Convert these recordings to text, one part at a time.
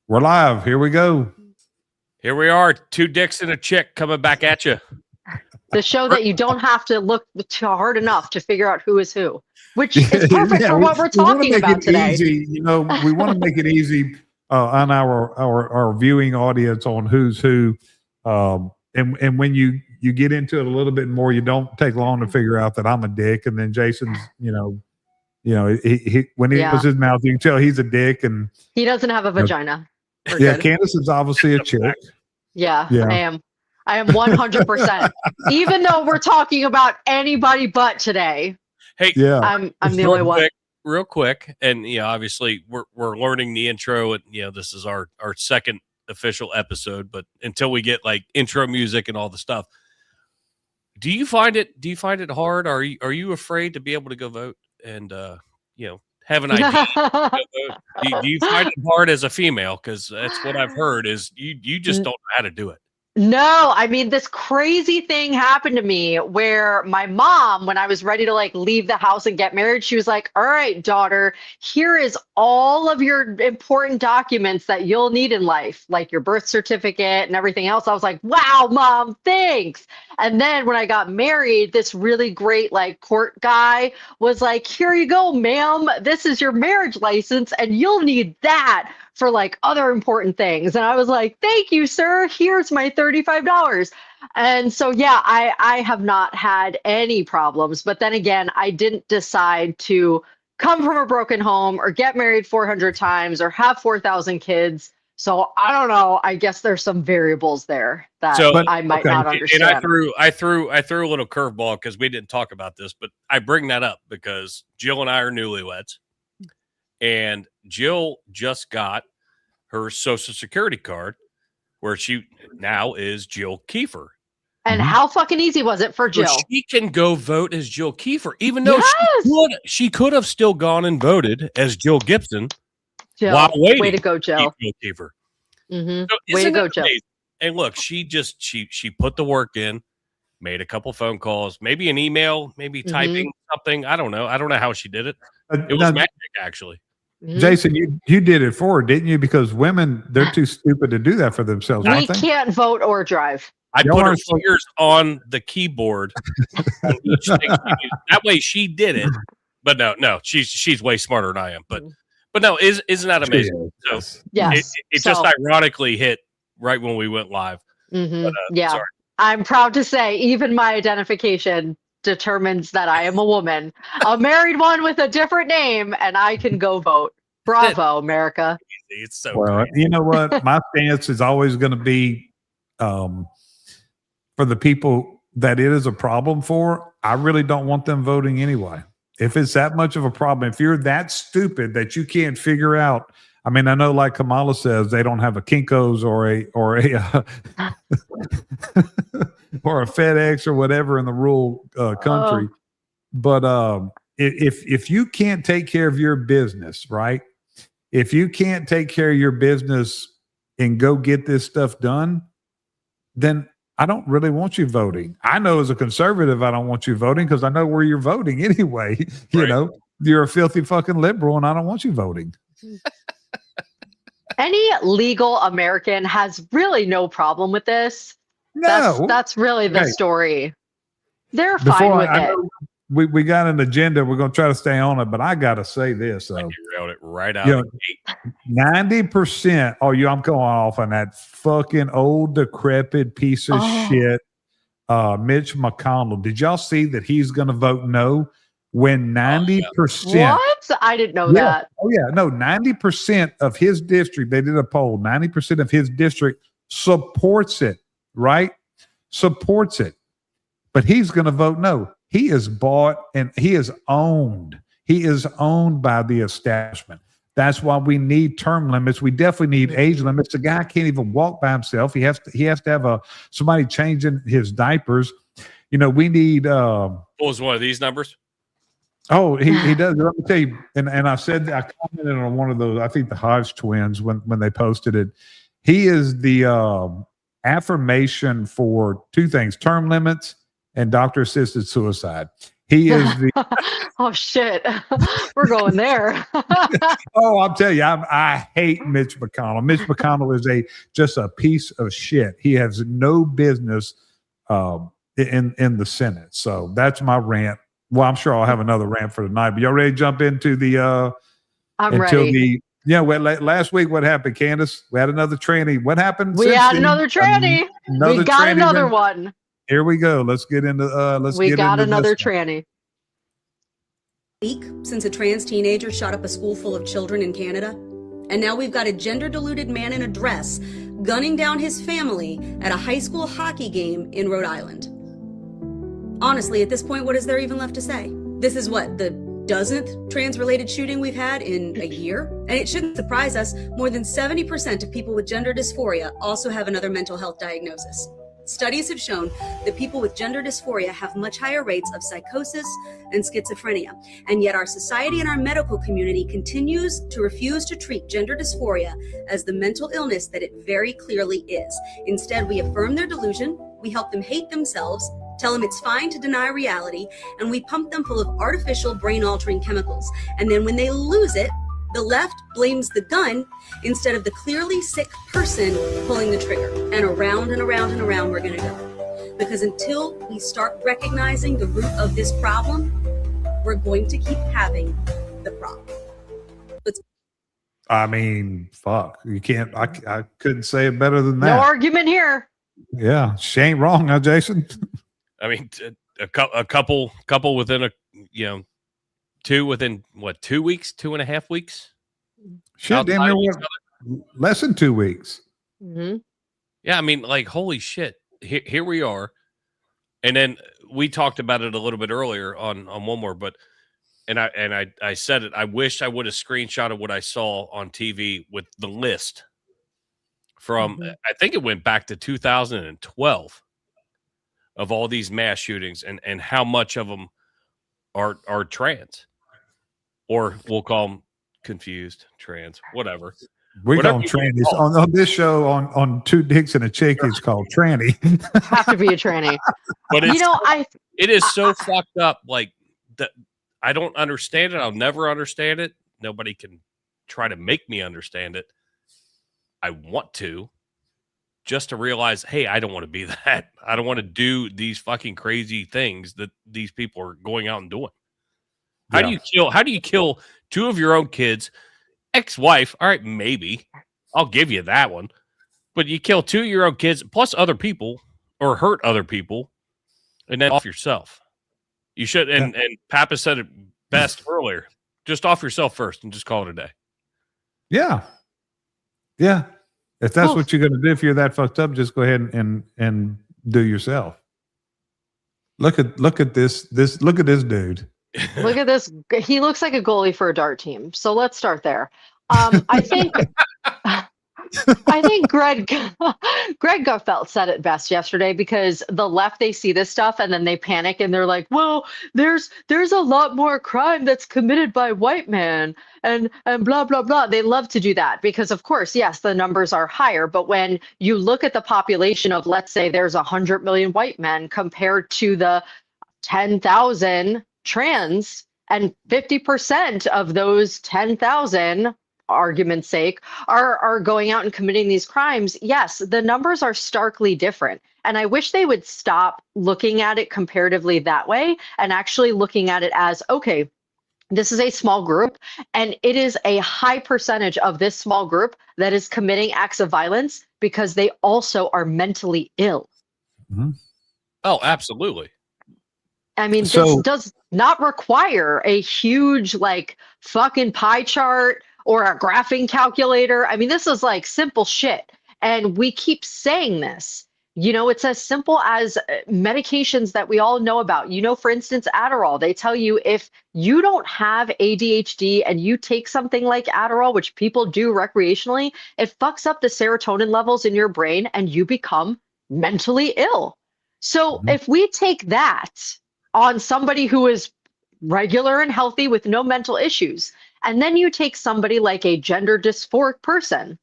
We're live. Here we go. Here we are, two dicks and a chick coming back at you. The show that you don't have to look too hard enough to figure out who is who, which is perfect for what we're talking about today. Easy. You know, we want to make it easy on our viewing audience on who's who. And when you get into it a little bit more, you don't take long to figure out that I'm a dick, and then Jason's, he when he opens his mouth, you can tell he's a dick, and he doesn't have a vagina. Yeah, Candace is obviously a chick. Yeah, I am 100%. Even though we're talking about anybody but today. Hey, I'm the only one. Real quick, and obviously we're learning the intro, and this is our second official episode. But until we get like intro music and all the stuff, do you find it hard? Are you afraid to be able to go vote and have an idea? do you find it hard as a female? Because that's what I've heard is you just don't know how to do it. No, I mean, this crazy thing happened to me where my mom, when I was ready to leave the house and get married, she was like, all right, daughter, here is all of your important documents that you'll need in life, like your birth certificate and everything else. I was like, wow, mom, thanks. And then when I got married, this really great court guy was like, here you go, ma'am, this is your marriage license and you'll need that for other important things. And I was like, thank you, sir. Here's my $35. And so, I have not had any problems. But then again, I didn't decide to come from a broken home or get married 400 times or have 4,000 kids. So I don't know. I guess there's some variables there that I might not understand. And I threw a little curveball because we didn't talk about this, but I bring that up because Jill and I are newlyweds. And Jill just got her Social Security card where she now is Jill Kiefer. And how fucking easy was it for Jill? So she can go vote as Jill Kiefer, even though she could have still gone and voted as Jill Gibson while waiting. Way to go, Jill. Jill Kiefer. Mm-hmm. So way to go, Jill. And look, she put the work in, made a couple phone calls, maybe an email, maybe typing something. I don't know how she did it. It was magic, actually. Jason, you did it for her, didn't you? Because women, they're too stupid to do that for themselves. We can't vote or drive. I put her fingers on the keyboard. On each thing that way she did it. But no, she's way smarter than I am. But no, isn't that amazing? So yes. It just ironically hit right when we went live. But, sorry. I'm proud to say even my identification determines that I am a woman, a married one with a different name, and I can go vote. Bravo, America. It's so well, you know what? My stance is always going to be for the people that it is a problem for. I really don't want them voting anyway. If it's that much of a problem, if you're that stupid that you can't figure out, I mean, I know, like Kamala says, they don't have a Kinko's or a or a FedEx or whatever in the rural country. But if you can't take care of your business, right? If you can't take care of your business and go get this stuff done, then I don't really want you voting. I know as a conservative, I don't want you voting because I know where you're voting anyway. You know, you're a filthy fucking liberal and I don't want you voting. Any legal American has really no problem with this. No, that's really the story. They're fine with it. We got an agenda. We're going to try to stay on it, but I got to say this. You wrote it right out of the gate. 90%. I'm going off on that fucking old decrepit piece of shit, Mitch McConnell. Did y'all see that he's going to vote no? When 90%. What? I didn't know that. Oh, yeah. No, 90% of his district, they did a poll, 90% of his district supports it, right? Supports it. But he's going to vote no. He is bought and he is owned. He is owned by the establishment. That's why we need term limits. We definitely need age limits. The guy can't even walk by himself. He has to have somebody changing his diapers. We need. What was one of these numbers? Oh, he does. Let me tell you, and I commented on one of those. I think the Hodge twins when they posted it. He is the affirmation for two things: term limits and doctor-assisted suicide. He is the Oh shit. We're going there. oh, I'll tell you, I hate Mitch McConnell. Mitch McConnell is just a piece of shit. He has no business in the Senate. So that's my rant. Well, I'm sure I'll have another rant for tonight. But y'all ready to jump into the I'm ready. Well, last week what happened, Candace? We had another tranny. What happened? We since had then? another tranny. We got tranny another then? one. Here we go. Let's get into We got another this one. tranny. Week since a trans teenager shot up a school full of children in Canada. And now we've got a gender-deluded man in a dress gunning down his family at a high school hockey game in Rhode Island. Honestly, at this point, what is there even left to say? This is what, the dozenth trans-related shooting we've had in a year? And it shouldn't surprise us, more than 70% of people with gender dysphoria also have another mental health diagnosis. Studies have shown that people with gender dysphoria have much higher rates of psychosis and schizophrenia. And yet our society and our medical community continues to refuse to treat gender dysphoria as the mental illness that it very clearly is. Instead, we affirm their delusion, we help them hate themselves, tell them it's fine to deny reality, and we pump them full of artificial brain-altering chemicals. And then when they lose it, the left blames the gun instead of the clearly sick person pulling the trigger. And around and around and around we're going to go. Because until we start recognizing the root of this problem, we're going to keep having the problem. I mean, fuck. You can't. I couldn't say it better than that. No argument here. Yeah, she ain't wrong, huh, Jason? I mean, a couple within two within what, 2 weeks, 2.5 weeks? Shit, damn near less than 2 weeks. Mm-hmm. Yeah, I mean, like, holy shit. Here we are. And then we talked about it a little bit earlier on one more, but I said it. I wish I would have screenshotted what I saw on TV with the list from I think it went back to 2012 of all these mass shootings and how much of them are trans, or we'll call them confused, trans, whatever. We call them trannies. On this show on Two Dicks and a Chick, it's called tranny. Have to be a tranny. But it is so fucked up. Like, that, I don't understand it. I'll never understand it. Nobody can try to make me understand it. I want to, just to realize, hey, I don't want to be that. I don't want to do these fucking crazy things that these people are going out and doing. How do you kill two of your own kids, ex-wife? All right, maybe I'll give you that one. But you kill two of your own kids plus other people, or hurt other people, and then off yourself. You should, and Papa said it best earlier. Just off yourself first and just call it a day. Yeah. Yeah. If that's what you're going to do, if you're that fucked up, just go ahead and do yourself. Look at this dude. Look at this. He looks like a goalie for a dart team. So let's start there. I think Greg Gutfeld said it best yesterday, because the left, they see this stuff and then they panic and they're like, well, there's a lot more crime that's committed by white men and blah, blah, blah. They love to do that because, of course, yes, the numbers are higher. But when you look at the population of, let's say there's 100 million white men compared to the 10,000 trans, and 50% of those 10,000, argument's sake, are going out and committing these crimes, yes, the numbers are starkly different. And I wish they would stop looking at it comparatively that way and actually looking at it as, okay, this is a small group, and it is a high percentage of this small group that is committing acts of violence because they also are mentally ill. Mm-hmm. Oh, absolutely. I mean, this does not require a huge, like, fucking pie chart or a graphing calculator. I mean, this is like simple shit. And we keep saying this. You know, it's as simple as medications that we all know about. You know, for instance, Adderall. They tell you if you don't have ADHD and you take something like Adderall, which people do recreationally, it fucks up the serotonin levels in your brain and you become mentally ill. So if we take that on somebody who is regular and healthy with no mental issues, and then you take somebody like a gender dysphoric person,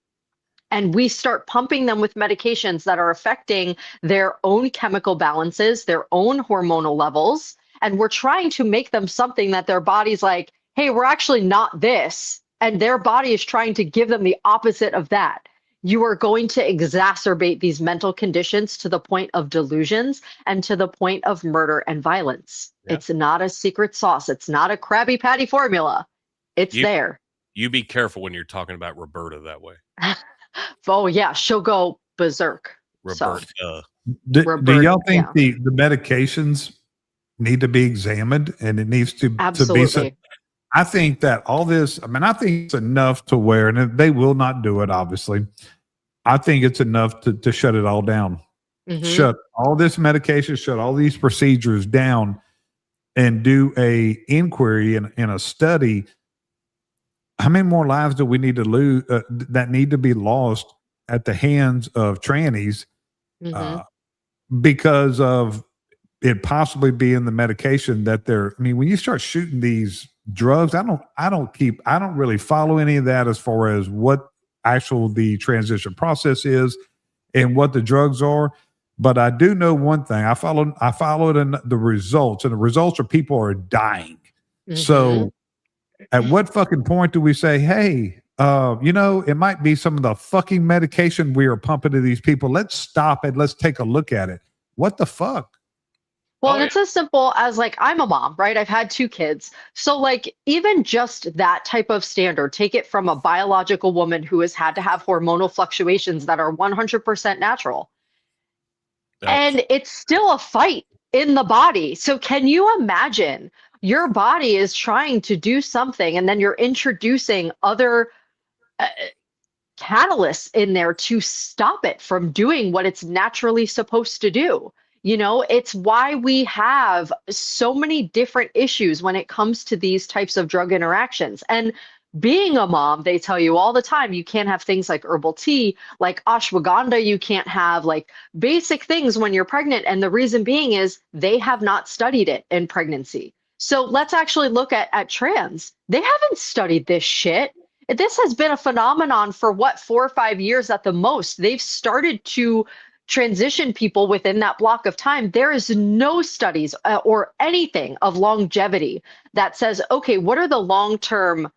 and we start pumping them with medications that are affecting their own chemical balances, their own hormonal levels, and we're trying to make them something that their body's like, hey, we're actually not this. And their body is trying to give them the opposite of that. You are going to exacerbate these mental conditions to the point of delusions and to the point of murder and violence. Yeah. It's not a secret sauce. It's not a Krabby Patty formula. It's there. You be careful when you're talking about Roberta that way. Oh, yeah. She'll go berserk. Roberta. So, do y'all think the medications need to be examined and it needs to absolutely. be? I think that all this, I think it's enough to where, and they will not do it, obviously. I think it's enough to shut it all down. Mm-hmm. Shut all this medication, shut all these procedures down, and do a inquiry and a study. How many more lives do we need to lose that need to be lost at the hands of trannies because of it possibly being the medication that they're, when you start shooting these drugs, I don't really follow any of that as far as what the transition process is and what the drugs are. But I do know one thing. I followed in the results, and the results are people are dying. Mm-hmm. So at what fucking point do we say, hey, it might be some of the fucking medication we are pumping to these people. Let's stop it. Let's take a look at it. What the fuck? Well, and it's as simple as like, I'm a mom, right? I've had 2 kids. So like, even just that type of standard, take it from a biological woman who has had to have hormonal fluctuations that are 100% natural. And it's still a fight in the body. So can you imagine your body is trying to do something and then you're introducing other catalysts in there to stop it from doing what it's naturally supposed to do? It's why we have so many different issues when it comes to these types of drug interactions. And being a mom, they tell you all the time, you can't have things like herbal tea, like ashwagandha. You can't have like basic things when you're pregnant. And the reason being is they have not studied it in pregnancy. So let's actually look at trans. They haven't studied this shit. This has been a phenomenon for 4 or 5 years at the most. They've started to transition people within that block of time. There is no studies or anything of longevity that says, okay, what are the long-term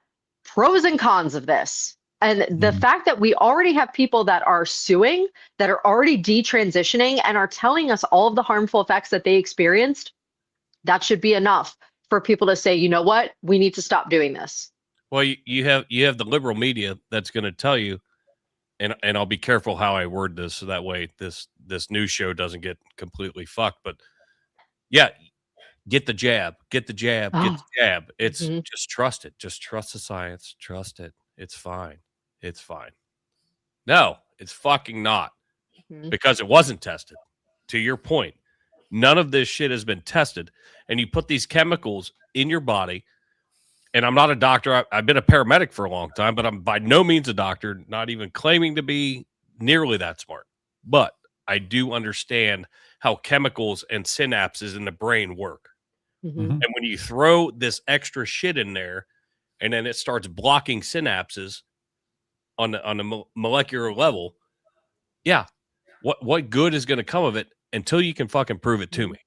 pros and cons of this? And the fact that we already have people that are suing, that are already detransitioning and are telling us all of the harmful effects that they experienced, that should be enough for people to say, you know what, we need to stop doing this. Well, you have the liberal media that's going to tell you, and I'll be careful how I word this so that way this news show doesn't get completely fucked. But yeah, get the jab, get the jab, get the jab. It's just trust it. Just trust the science. Trust it. It's fine. It's fine. No, it's fucking not, because it wasn't tested. To your point, none of this shit has been tested, and you put these chemicals in your body. And I'm not a doctor. I've been a paramedic for a long time, but I'm by no means a doctor, not even claiming to be nearly that smart. But I do understand how chemicals and synapses in the brain work. And when you throw this extra shit in there, and then it starts blocking synapses on the molecular level, yeah, what good is going to come of it until you can fucking prove it to me?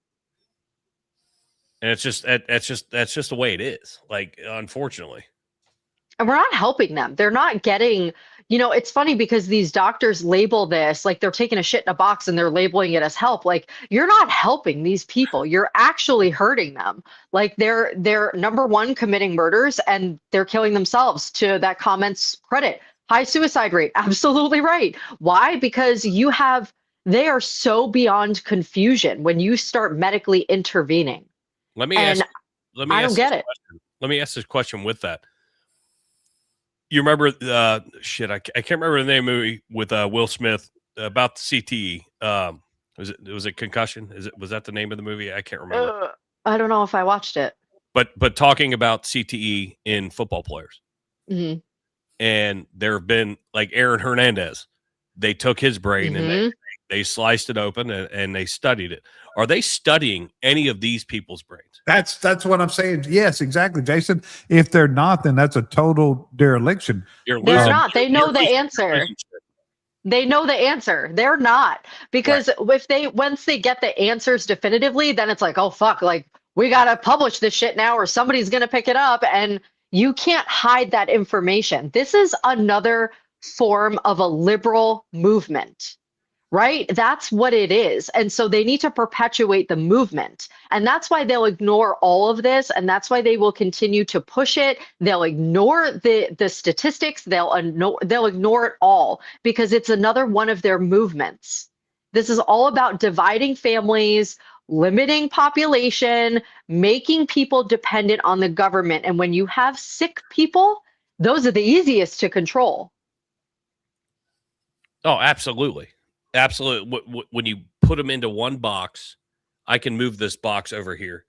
And that's just the way it is. Like, unfortunately. And we're not helping them. They're not getting, it's funny because these doctors label this like they're taking a shit in a box and they're labeling it as help. Like, you're not helping these people. You're actually hurting them. Like, they're number one committing murders and they're killing themselves, to that comment's credit. High suicide rate. Absolutely right. Why? Because they are so beyond confusion when you start medically intervening. Let me ask this question with that. You remember I can't remember the name of the movie with Will Smith about the CTE. Was it Concussion? Was that the name of the movie? I can't remember. I don't know if I watched it. But talking about CTE in football players. And there have been, like, Aaron Hernandez. They took his brain and they sliced it open and they studied it. Are they studying any of these people's brains? That's what I'm saying. Yes, exactly, Jason. If they're not, then that's a total dereliction. They're not. They know the answer. They know the answer. They're not. Because once they get the answers definitively, then it's like, oh, fuck, like, we got to publish this shit now or somebody's going to pick it up. And you can't hide that information. This is another form of a liberal movement, right? That's what it is. And so they need to perpetuate the movement. And that's why they'll ignore all of this. And that's why they will continue to push it. They'll ignore the statistics. They'll ignore it all because it's another one of their movements. This is all about dividing families, limiting population, making people dependent on the government. And when you have sick people, those are the easiest to control. Oh, absolutely. Absolutely. When you put them into one box, I can move this box over here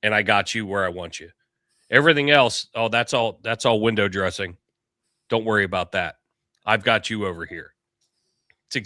and I got you where I want you. Everything else, oh, that's all window dressing. Don't worry about that. I've got you over here.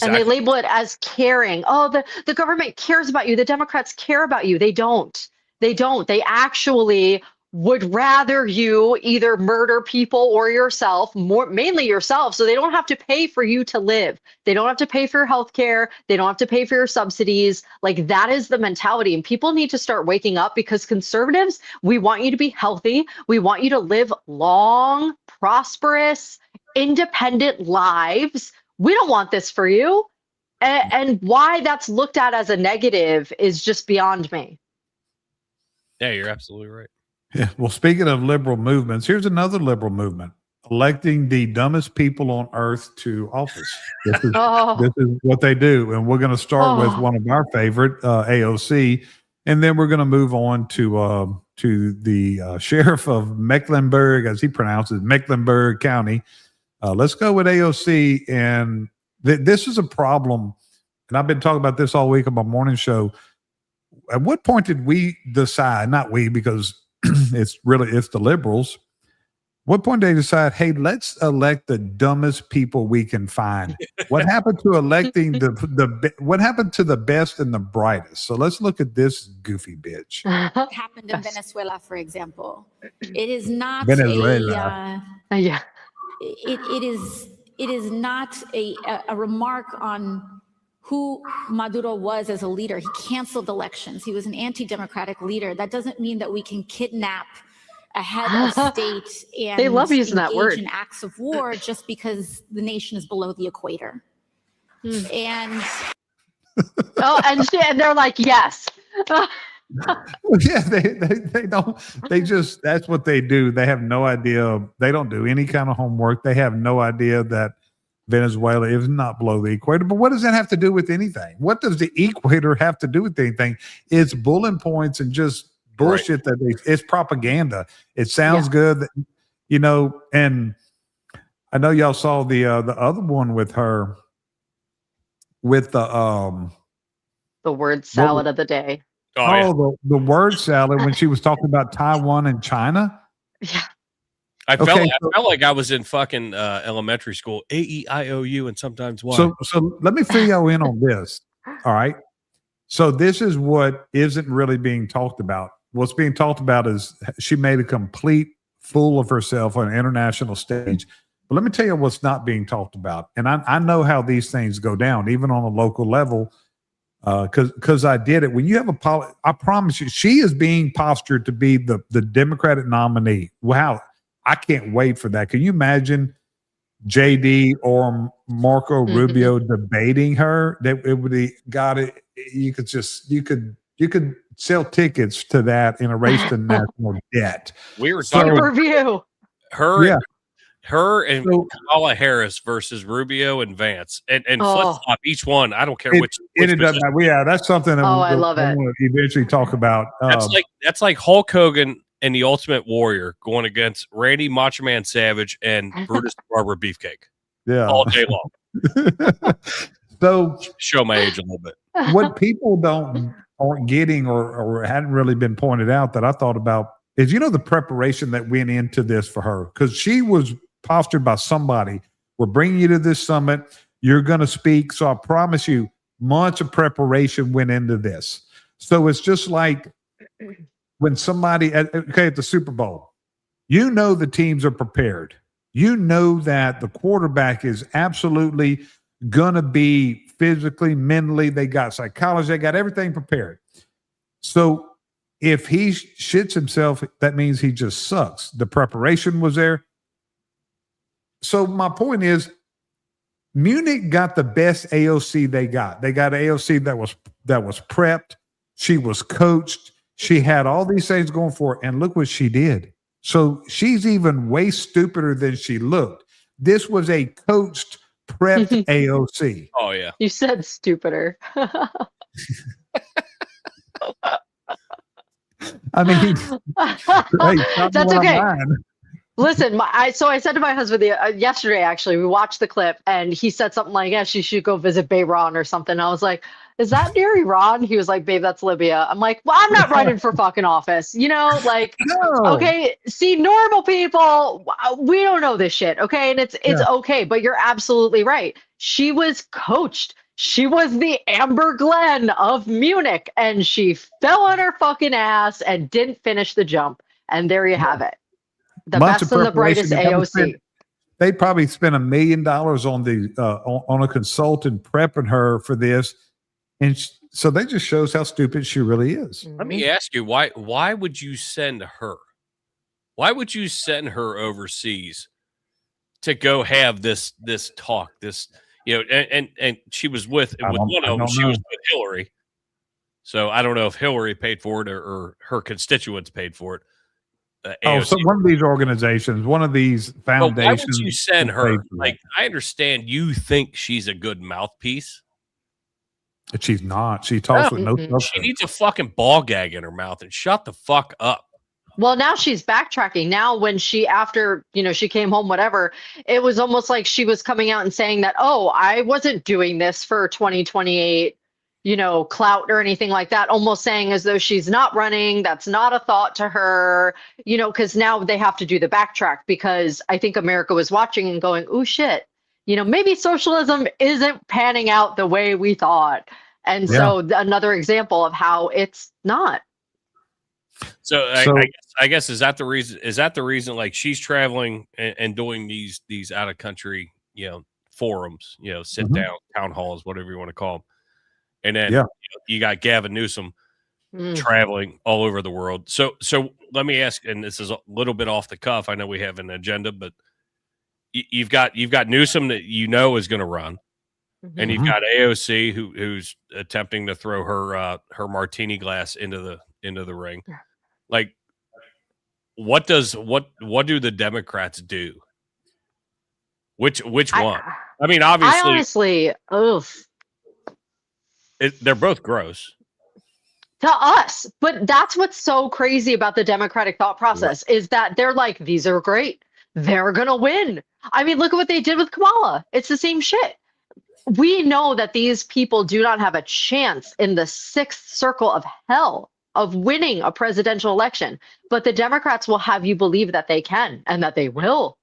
And they label it as caring. Oh, the government cares about you. The Democrats care about you. They don't. They don't. They actually would rather you either murder people or yourself, mainly yourself, so they don't have to pay for you to live. They don't have to pay for your health care. They don't have to pay for your subsidies. Like, that is the mentality. And people need to start waking up, because conservatives, we want you to be healthy. We want you to live long, prosperous, independent lives. We don't want this for you. And why that's looked at as a negative is just beyond me. Yeah, you're absolutely right. Yeah. Well, speaking of liberal movements, here's another liberal movement: electing the dumbest people on earth to office. This is, this is what they do. And we're going to start with one of our favorite, AOC, and then we're going to move on to the sheriff of Mecklenburg, as he pronounces, Mecklenburg County. Let's go with AOC. And this is a problem. And I've been talking about this all week on my morning show. At what point did we decide, not we, because it's the liberals. What point did they decide, hey, let's elect the dumbest people we can find? What happened to electing what happened to the best and the brightest? So let's look at this goofy bitch. What happened in Venezuela, for example? It is not Venezuela. It is not a remark on who Maduro was as a leader. He canceled elections. He was an anti-democratic leader. That doesn't mean that we can kidnap a head of state and they love using that word in acts of war just because the nation is below the equator. And and they're like, yes. Yeah, they don't. They just, that's what they do. They have no idea. They don't do any kind of homework. They have no idea that Venezuela is not below the equator. But what does that have to do with anything? What does the equator have to do with anything? It's bullet points and just bullshit it's propaganda. It sounds good, and I know y'all saw the other one with her with the word salad of the day. The word salad when she was talking about Taiwan and China. Yeah. I felt like I was in fucking elementary school. A-E-I-O-U and sometimes Y. So let me fill you in on this. All right. So this is what isn't really being talked about. What's being talked about is she made a complete fool of herself on an international stage. But let me tell you what's not being talked about. And I know how these things go down, even on a local level, because I did it. When you have I promise you, she is being postured to be the Democratic nominee. Wow. I can't wait for that. Can you imagine JD or Marco Rubio debating her? That it would be, you could sell tickets to that and erase the national debt. We were talking about her and Kamala Harris versus Rubio and Vance and flip flop each one. I don't care which it doesn't matter. Yeah, that's something that I love it. We'll eventually talk about. That's like Hulk Hogan and the Ultimate Warrior going against Randy Macho Man Savage and Brutus Barber Beefcake. Yeah, all day long. So show my age a little bit. What people aren't getting or hadn't really been pointed out that I thought about is, the preparation that went into this for her, because she was postured by somebody. We're bringing you to this summit. You're going to speak. So I promise you, months of preparation went into this. So it's just like when somebody at the Super Bowl, the teams are prepared. That the quarterback is absolutely going to be physically, mentally, they got psychology, they got everything prepared. So if he shits himself, that means he just sucks. The preparation was there. So my point is, Munich got the best AOC they got. They got an AOC that was prepped. She was coached. She had all these things going for her. And look what she did. So she's even way stupider than she looked. This was a coached, prepped AOC. Oh yeah. You said stupider. I mean, hey, That's okay. Listen, so I said to my husband yesterday, actually, we watched the clip and he said something like, yeah, she should go visit Bahrain or something. I was like, is that near Iran? He was like, babe, that's Libya. I'm like, well, I'm not running for fucking office. Like, No. Okay, see, normal people, we don't know this shit. Okay. And it's okay. But you're absolutely right. She was coached. She was the Amber Glenn of Munich and she fell on her fucking ass and didn't finish the jump. And there you have it. The best and the brightest AOC. They probably spent $1 million on a consultant prepping her for this, and so that just shows how stupid she really is. Let me ask you, why would you send her? Why would you send her overseas to go have this talk? And she was with one of them. She was with Hillary, so I don't know if Hillary paid for it or her constituents paid for it. So one of these organizations, one of these foundations. Why would you send her? Like, I understand you think she's a good mouthpiece. But she's not. She talks with no substance. She needs a fucking ball gag in her mouth and shut the fuck up. Well, now she's backtracking. Now when after she came home, whatever, it was almost like she was coming out and saying that, oh, I wasn't doing this for 2028. Clout or anything like that, almost saying as though she's not running. That's not a thought to her, because now they have to do the backtrack because I think America was watching and going, oh shit, maybe socialism isn't panning out the way we thought. And so another example of how it's not. So I guess is that the reason like she's traveling and doing these out of country, forums, sit down town halls, whatever you want to call them. And then you got Gavin Newsom traveling all over the world. So let me ask, and this is a little bit off the cuff. I know we have an agenda, but you've got Newsom that is going to run, and you've got AOC who's attempting to throw her martini glass into the ring. Like, what do the Democrats do? Which one? I mean, obviously, I honestly, they're both gross to us, but that's what's so crazy about the Democratic thought process is that they're like, these are great. They're going to win. I mean, look at what they did with Kamala. It's the same shit. We know that these people do not have a chance in the sixth circle of hell of winning a presidential election, but the Democrats will have you believe that they can and that they will.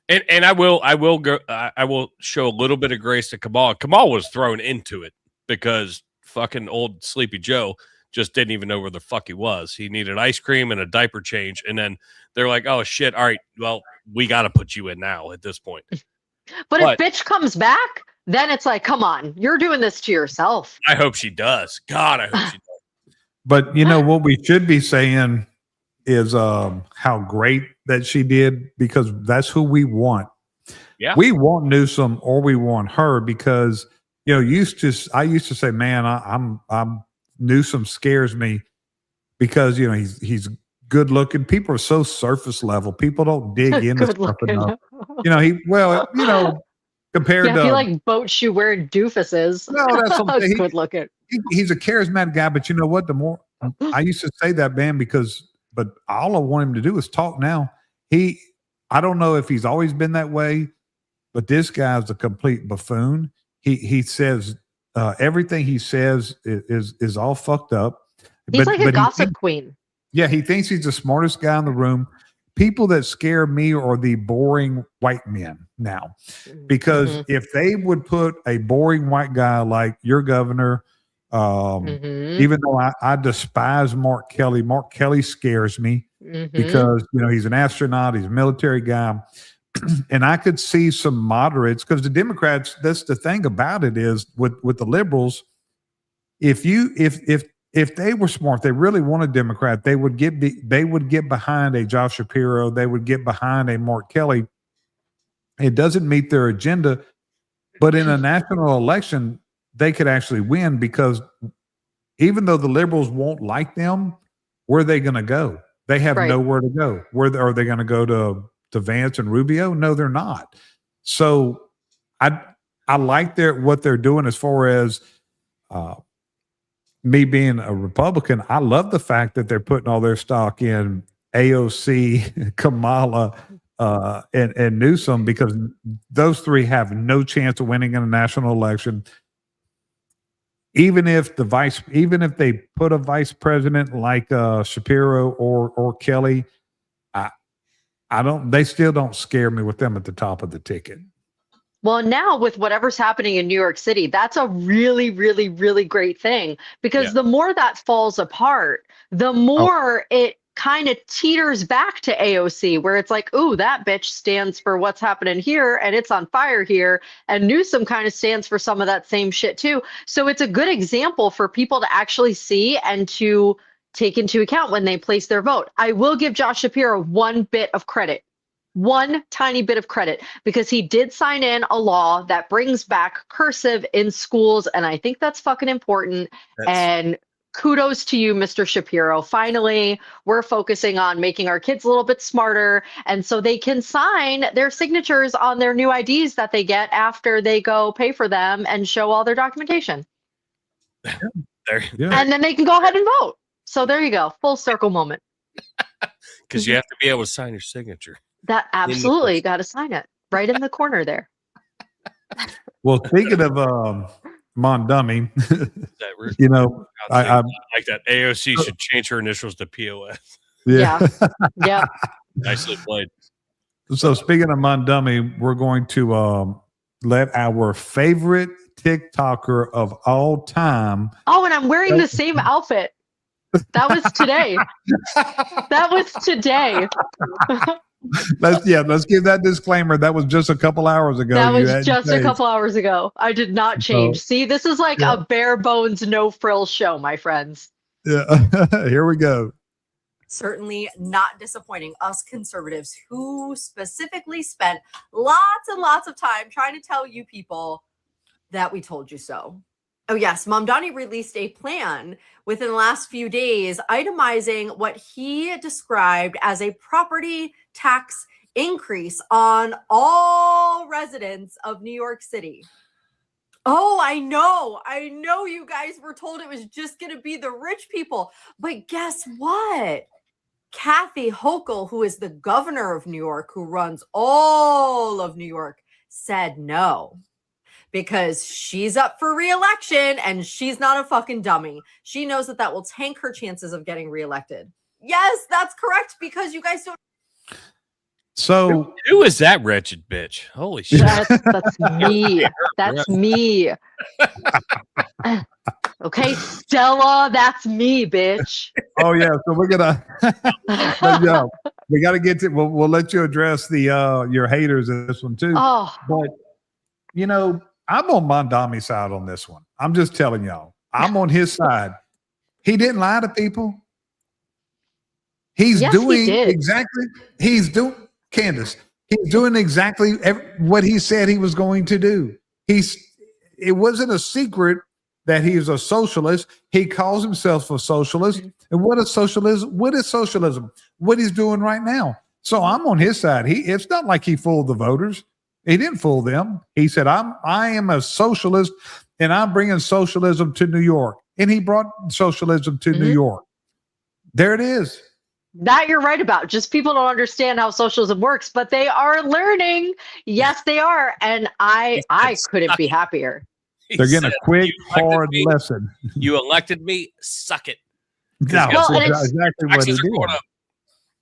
And I will show a little bit of grace to Kamala. Kamala was thrown into it because fucking old Sleepy Joe just didn't even know where the fuck he was. He needed ice cream and a diaper change. And then they're like, oh shit. All right. Well, we got to put you in now at this point. But if bitch comes back, then it's like, come on, you're doing this to yourself. I hope she does. God, I hope she does. But what we should be saying is how great that she did, because that's who we want. Yeah. We want Newsom or we want her because I used to say, man, I'm Newsom scares me because he's good looking. People are so surface level. People don't dig into stuff enough. Compared to he like boat shoe wearing doofuses. No, that's something. Good looking. He's a charismatic guy, but you know what? The more I used to say that, man, but all I want him to do is talk now. I don't know if he's always been that way, but this guy's a complete buffoon. He says everything he says is all fucked up. He's like a gossip queen. Yeah, he thinks he's the smartest guy in the room. People that scare me are the boring white men now, because if they would put a boring white guy like your governor, even though I despise Mark Kelly scares me because he's an astronaut, he's a military guy. And I could see some moderates, because the Democrats, that's the thing about it is with the liberals, if if they were smart, they really wanted Democrat, they would get behind a Josh Shapiro, they would get behind a Mark Kelly. It doesn't meet their agenda, but in a national election, they could actually win because even though the liberals won't like them, where are they going to go? They have nowhere to go. Where are they going to go to Vance and Rubio? No, they're not. So I like what they're doing as far as me being a Republican. I love the fact that they're putting all their stock in AOC, Kamala, and Newsom, because those three have no chance of winning in a national election. Even if they put a vice president like Shapiro or Kelly, they still don't scare me with them at the top of the ticket. Well, now with whatever's happening in New York City, that's a really, really, really great thing, because the more that falls apart, the more it kind of teeters back to AOC, where it's like, ooh, that bitch stands for what's happening here and it's on fire here. And Newsom kind of stands for some of that same shit too. So it's a good example for people to actually see and to take into account when they place their vote. I will give Josh Shapiro one tiny bit of credit, because he did sign in a law that brings back cursive in schools. And I think that's fucking important. And kudos to you, Mr. Shapiro. Finally, we're focusing on making our kids a little bit smarter, and so they can sign their signatures on their new IDs that they get after they go pay for them and show all their documentation. And then they can go ahead and vote. So there you go. Full circle moment. Because you have to be able to sign your signature. That absolutely, you got to sign it right in the corner there. Well, speaking of Mondummy, I like that. AOC should change her initials to POS. Yeah. Nicely played. So speaking of Mondummy, we're going to let our favorite TikToker of all time. Oh, and I'm wearing the same outfit. That was today. Let's give that disclaimer. That was just a couple hours ago. That was just a couple hours ago. I did not change. See, this is like a bare bones, no frills show, my friends. Yeah. Here we go. Certainly not disappointing. Us conservatives who specifically spent lots and lots of time trying to tell you people that we told you so. Oh yes, Mamdani released a plan within the last few days itemizing what he described as a property tax increase on all residents of New York City. Oh, I know you guys were told it was just going to be the rich people, but guess what? Kathy Hochul, who is the governor of New York, who runs all of New York, said no. Because she's up for re-election and she's not a fucking dummy. She knows that will tank her chances of getting reelected. Yes, that's correct, because you guys don't. So who is that wretched bitch? Holy shit. That's me. That's me. Okay, Stella, that's me, bitch. Oh yeah, so we're gonna we got to get to. We'll let you address the your haters in this one too. Oh, but I'm on Mondami's side on this one. I'm just telling y'all. I'm on his side. He didn't lie to people. He's doing exactly. Candace. He's doing exactly what he said he was going to do. It wasn't a secret that he's a socialist. He calls himself a socialist. And what is socialism? What is socialism? What he's doing right now. So I'm on his side. It's not like he fooled the voters. He didn't fool them. He said, I am a socialist and I'm bringing socialism to New York. And he brought socialism to New York. There it is. That you're right about. Just people don't understand how socialism works, but they are learning. Yes, they are. And I couldn't be happier. They're getting a quick, hard lesson. You elected me, suck it. No, well, exactly what he did.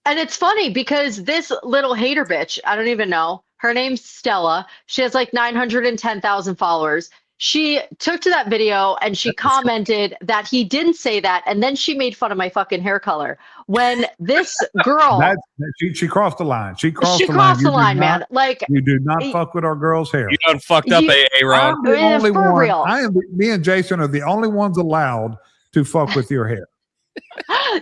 And it's funny because this little hater bitch, I don't even know, her name's Stella. She has like 910,000 followers. She took to that video and she commented that he didn't say that. And then she made fun of my fucking hair color. When this girl... she crossed the line. She crossed the line, man. Like, you do not fuck with our girls' hair. You done fucked up, Aaron. I'm the only for one. real. Me and Jason are the only ones allowed to fuck with your hair.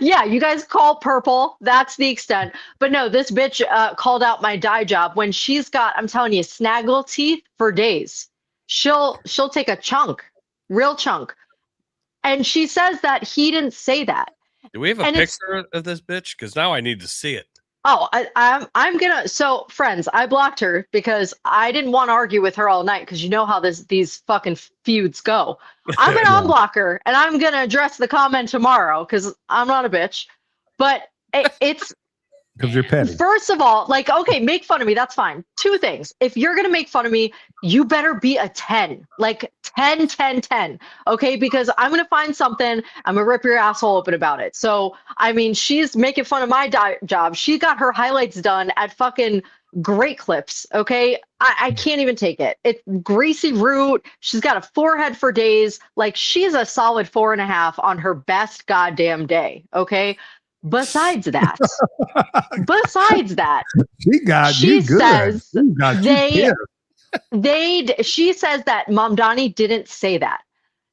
Yeah, you guys call purple. That's the extent. But no, this bitch called out my dye job when she's got, I'm telling you, snaggle teeth for days. She'll take a chunk, real chunk. And she says that he didn't say that. Do we have a And it's- picture of this bitch? Because now I need to see it. Oh, I'm gonna. So, friends, I blocked her because I didn't want to argue with her all night because you know how these fucking feuds go. I'm gonna unblock her and I'm gonna address the comment tomorrow because I'm not a bitch. But it's Because you're petty. first of all, like, okay, make fun of me. That's fine. Two things. If you're gonna make fun of me, you better be a 10, like 10, 10, 10. Okay, because I'm gonna find something. I'm gonna rip your asshole open about it. So, I mean, she's making fun of my job. She got her highlights done at fucking Great Clips. Okay, I can't even take it. It's greasy root. She's got a forehead for days. Like, she's a solid 4.5 on her best goddamn day. Okay. Besides that, She got she you good. says She got you pissed. she says that Mamdani didn't say that.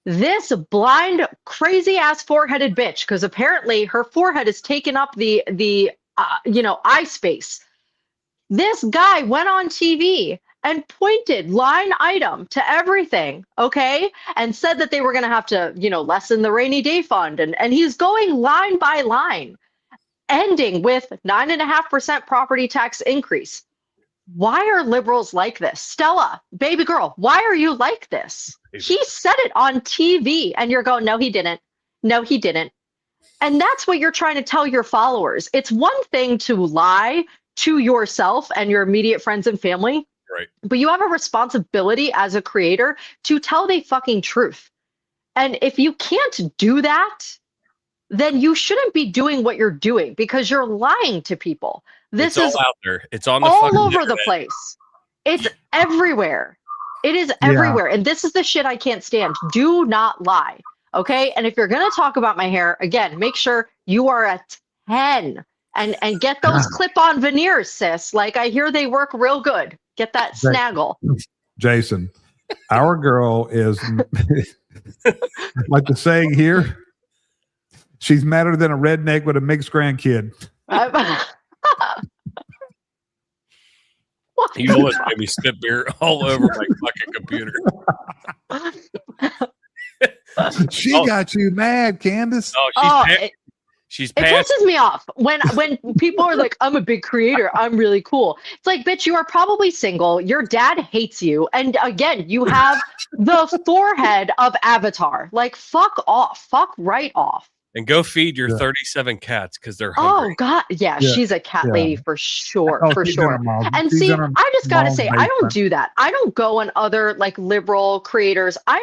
This blind, crazy ass foreheaded bitch, because apparently her forehead has taken up the eye space. This guy went on TV and pointed line item to everything, okay, and said that they were going to have to, lessen the rainy day fund, and he's going line by line, ending with 9.5% property tax increase. Why are liberals like this? Stella, baby girl, why are you like this? He said it on TV and you're going, no, he didn't. No, he didn't. And that's what you're trying to tell your followers. It's one thing to lie to yourself and your immediate friends and family. Right. But you have a responsibility as a creator to tell the fucking truth. And if you can't do that, then you shouldn't be doing what you're doing because you're lying to people. This It's is all out there. It's on the all fucking over the internet. place. It's everywhere. It is everywhere. And this is the shit I can't stand. Do not lie. Okay. And if you're going to talk about my hair, again, make sure you are a 10 and get those clip-on veneers, sis. Like, I hear they work real good. Get that snaggle. Jason, our girl is like the saying here. She's madder than a redneck with a mixed grandkid. You always made me spit beer all over my fucking computer. She got you mad, Candace. Oh, she's it past. pisses me off when people are like, I'm a big creator, I'm really cool. It's like, bitch, you are probably single. Your dad hates you. And again, you have the forehead of Avatar. Like, fuck off. Fuck right off. And go feed your 37 cats because they're hungry. Oh God, yeah, she's a cat lady for sure, for she's in her sure. mom. And She's see, in her I just gotta mom's say, I don't basement. do that. I don't go on other like liberal creators. I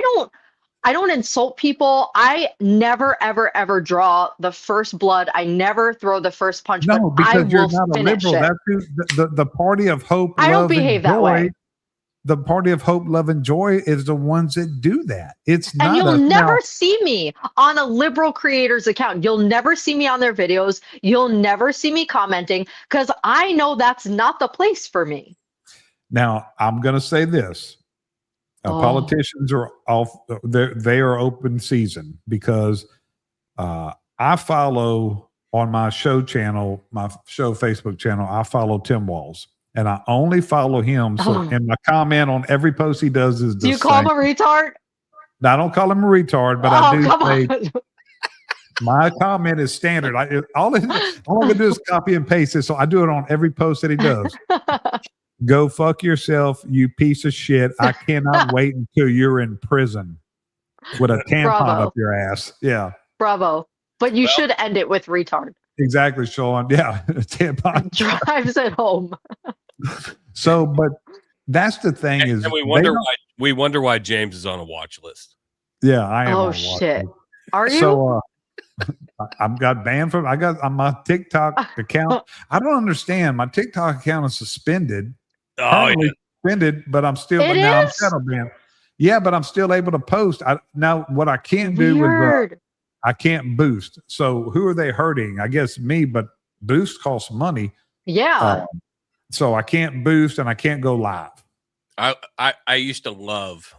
don't insult people. I never, ever, ever draw the first blood. I never throw the first punch. No, but I because you're will not a finish liberal. it. That's who, the party of hope, I don't love, and behave that joy. way. The party of hope, love, and joy is the ones that do that. It's not. And you'll us. never Now, see me on a liberal creator's account. You'll never see me on their videos. You'll never see me commenting because I know that's not the place for me. Now, I'm going to say this. Politicians are off. They are open season because I follow on my show channel, my show Facebook channel, I follow Tim Walls. And I only follow him. So, and my comment on every post he does is, do you call him a retard? Now, I don't call him a retard, but I do come say on. my comment is standard. All I'm going to do is copy and paste it. So I do it on every post that he does. Go fuck yourself, you piece of shit. I cannot wait until you're in prison with a tampon Bravo. up your ass. Yeah. Bravo. But you should end it with retard. Exactly, Sean. Yeah. Tampon. Drives it home. So, but that's the thing is, And we wonder why James is on a watch list. yeah, I am. Oh, on watch shit. list. Are you? So, I've got banned from. I got on my TikTok account. I don't understand. My TikTok account is suspended. Oh, Currently yeah. suspended, but I'm still. It But now I'm is? shadow banned. Yeah, but I'm still able to post. Now, what I can't do is Weird. I can't boost. So who are they hurting? I guess me. But boost costs money. Yeah. So I can't boost and I can't go live. I used to love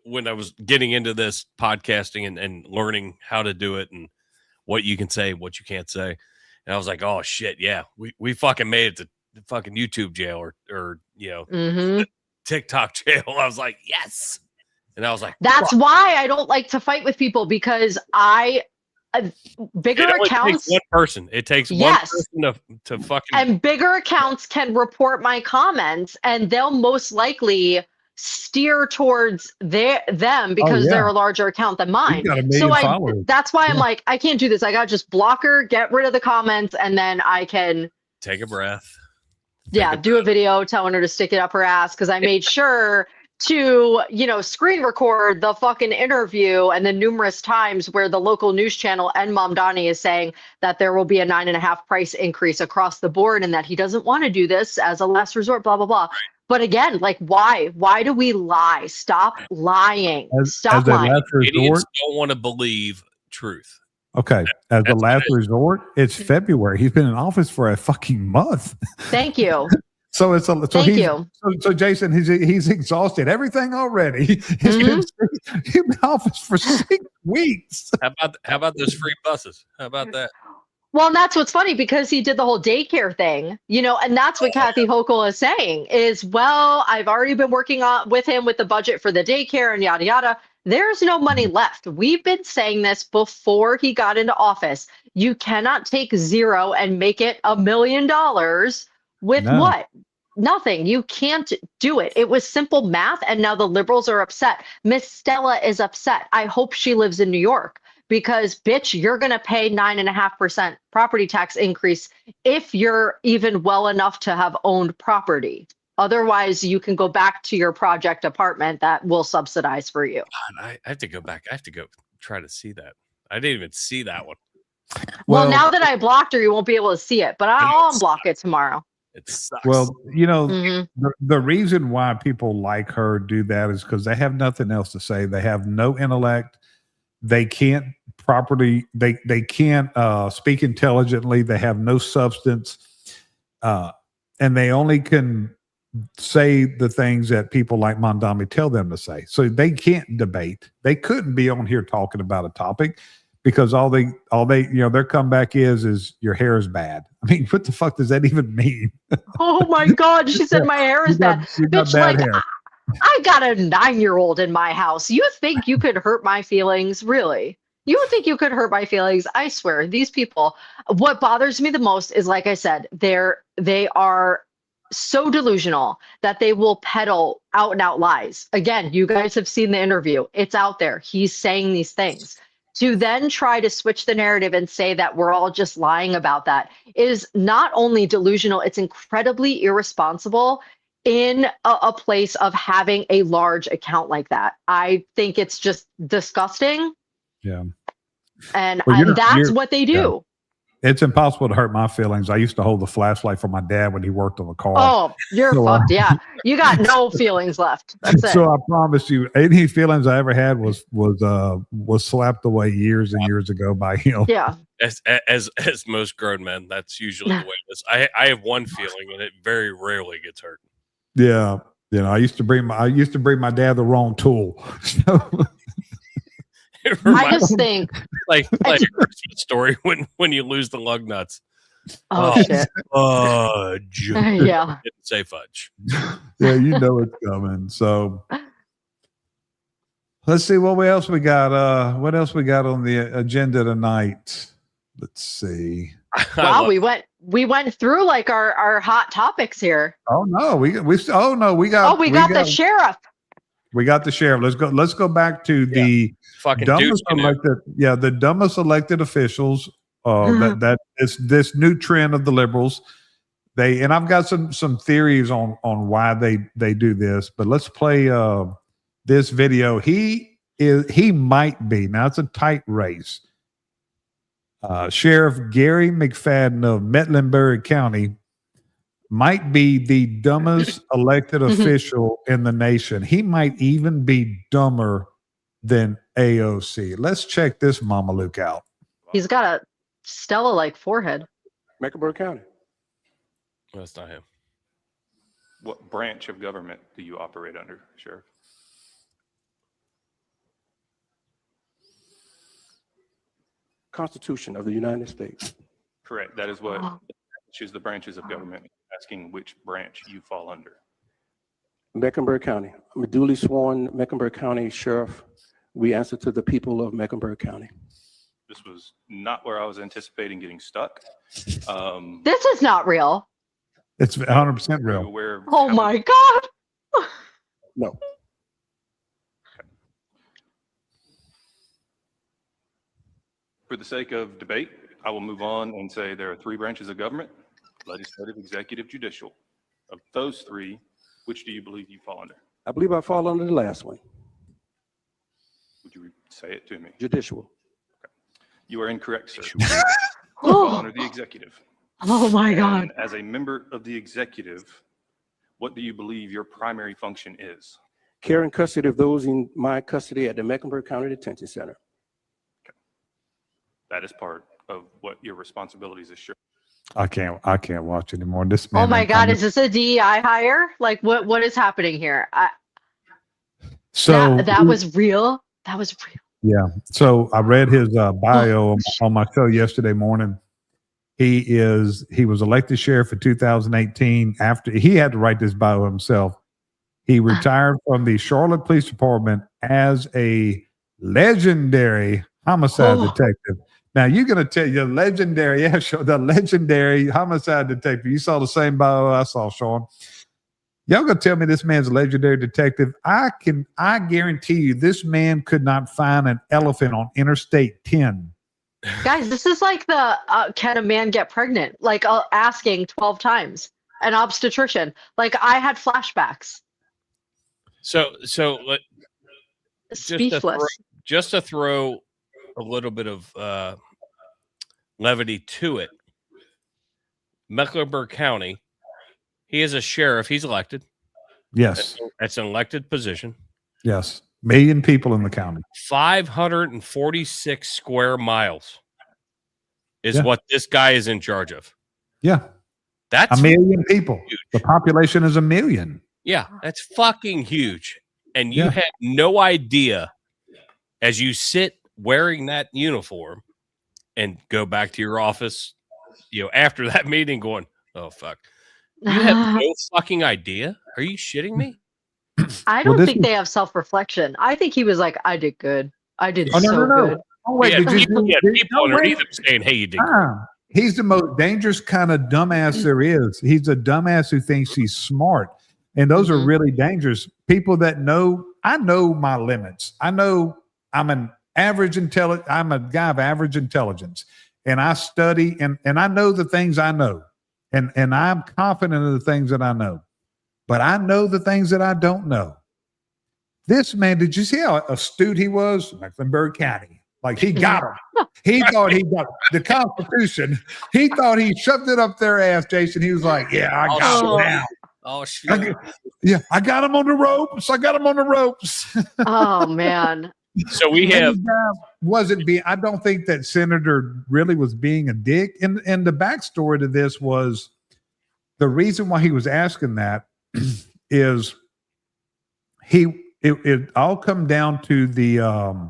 when I was getting into this podcasting and learning how to do it and what you can say, what you can't say. And I was like, oh shit, yeah, we fucking made it to the fucking YouTube jail or Mm-hmm. TikTok jail. I was like, yes. And I was like, That's fuck. why I don't like to fight with people, because bigger It only accounts. takes one person. It takes Yes. one person to fucking. And bigger accounts can report my comments, and they'll most likely steer towards them because yeah. they're a larger account than mine. got 1 million followers. That's why I'm Yeah. like, I can't do this. I got to just block her, get rid of the comments, and then I can Take a breath. do a video telling her to stick it up her ass, because I made sure to screen record the fucking interview and the numerous times where the local news channel and Mamdani is saying that there will be a 9.5 price increase across the board and that he doesn't want to do this as a last resort, blah blah blah. But again, like, why do we lie? Stop lying. Stop as a lying. last resort. Idiots don't want to believe truth. Okay, as a That's last what resort, it's February. He's been in office for a fucking month. Thank you. So it's Thank you. So Jason, he's exhausted everything already. He's been in office for 6 weeks. How about those free buses? How about that? Well, and that's what's funny, because he did the whole daycare thing, and that's what Kathy Hochul is saying is, well, I've already been working with him with the budget for the daycare and yada, yada. There's no money left. We've been saying this before he got into office. You cannot take zero and make it $1 million with what? Nothing. You can't do it. It was simple math. And now the liberals are upset. Miss Stella is upset. I hope she lives in New York, because bitch, you're going to pay 9.5% property tax increase if you're even well enough to have owned property. Otherwise, you can go back to your project apartment that will subsidize for you. God, I have to go back. I have to go try to see that. I didn't even see that one. Well, now that I blocked her, you won't be able to see it, but I'll unblock it tomorrow. It sucks. Well, the reason why people like her do that is because they have nothing else to say. They have no intellect. They can't properly. They can't speak intelligently. They have no substance, and they only can say the things that people like Mondami tell them to say. So they can't debate. They couldn't be on here talking about a topic, because all they their comeback is your hair is bad. I mean, what the fuck does that even mean? Oh my God, she said my hair is bad. Bitch, bad like, hair. I got a 9-year-old in my house. You think you could hurt my feelings? Really? You think you could hurt my feelings? I swear, these people, what bothers me the most is, like I said, they are so delusional that they will peddle out and out lies. Again, you guys have seen the interview. It's out there. He's saying these things. To then try to switch the narrative and say that we're all just lying about that is not only delusional, it's incredibly irresponsible in a place of having a large account like that. I think it's just disgusting. Yeah. And that's what they do. Yeah. It's impossible to hurt my feelings. I used to hold the flashlight for my dad when he worked on the car. Oh, you're fucked. Yeah. You got no feelings left. That's it. So I promise you, any feelings I ever had was slapped away years and years ago by him. Yeah. As most grown men, that's usually the way it is. I have one feeling, and it very rarely gets hurt. Yeah. I used to bring my dad the wrong tool. So I just think like a Christmas story when you lose the lug nuts. Oh shit. Fudge. Yeah. Didn't say fudge. Yeah, you know it's coming. So let's see what else we got. What else we got on the agenda tonight? Let's see. Wow, we went through like our hot topics here. Oh no, we got the sheriff. We got the sheriff. Let's go back to the fucking dumbest elected. Yeah, the dumbest elected officials. That is this new trend of the liberals. And I've got some theories on why they do this. But let's play this video. He might be, now it's a tight race. Sheriff Gary McFadden of Mecklenburg County might be the dumbest elected official in the nation. He might even be dumber than AOC. Let's check this Mama Luke out. He's got a Stella-like forehead. Mecklenburg County. No, that's not him. What branch of government do you operate under, Sheriff? Constitution of the United States. Correct. That is what Oh. choose the branches of government, asking which branch you fall under. Mecklenburg County. I'm a duly sworn Mecklenburg County Sheriff. We answer to the people of Mecklenburg County. This was not where I was anticipating getting stuck. This is not real. It's 100% Are you real. aware of Oh how my God. No. For the sake of debate, I will move on and say there are 3 branches of government: legislative, executive, judicial. Of those 3, which do you believe you fall under? I believe I fall under the last one, Would you say it to me? judicial. You are incorrect, sir. You fall under the executive. Oh my God. And as a member of the executive, what do you believe your primary function is? Care and custody of those in my custody at the Mecklenburg County Detention Center. That is part of what your responsibilities as sheriff. I can't watch anymore. This man. Oh my God. Is this a DEI hire? Like what is happening here? So that was real. That was real. yeah. So I read his bio on my show yesterday morning. He was elected sheriff in 2018. After he had to write this bio himself, he retired from the Charlotte Police Department as a legendary homicide detective. Now you're going to tell you the legendary homicide detective. You saw the same bio I saw, Sean. Y'all gonna tell me this man's a legendary detective? I guarantee you this man could not find an elephant on Interstate 10. Guys, this is like the can a man get pregnant? Like asking 12 times. An obstetrician. Like I had flashbacks. So Speechless. just to throw a little bit of levity to it. Mecklenburg County, he is a sheriff. He's elected. Yes. That's an elected position. Yes. 1 million people in the county. 546 square miles is Yeah. what this guy is in charge of. Yeah. That's 1 million people. huge. The population is 1 million. Yeah, that's fucking huge. And you Yeah. had no idea as you sit wearing that uniform and go back to your office, after that meeting going, oh, fuck. You have no fucking idea? Are you shitting me? I don't think they have self-reflection. I think he was like, I did good. I did Oh, no, so no, no. good. Oh, wait, He had did people, you- people underneath him saying, hey, you did great. He's the most dangerous kind of dumbass there is. He's a dumbass who thinks he's smart. And those are really dangerous. People that I know my limits. I know I'm an I'm a guy of average intelligence. And I study and I know the things I know. And I'm confident in the things that I know. But I know the things that I don't know. This man, did you see how astute he was? Mecklenburg County. Like he got him. He thought he got the Constitution. He thought he shoved it up their ass, Jason. He was like, yeah, I got him now. Oh, shit. I got him on the ropes. Oh man. So we have I don't think that Senator really was being a dick. And the backstory to this was the reason why he was asking that is it all come down to the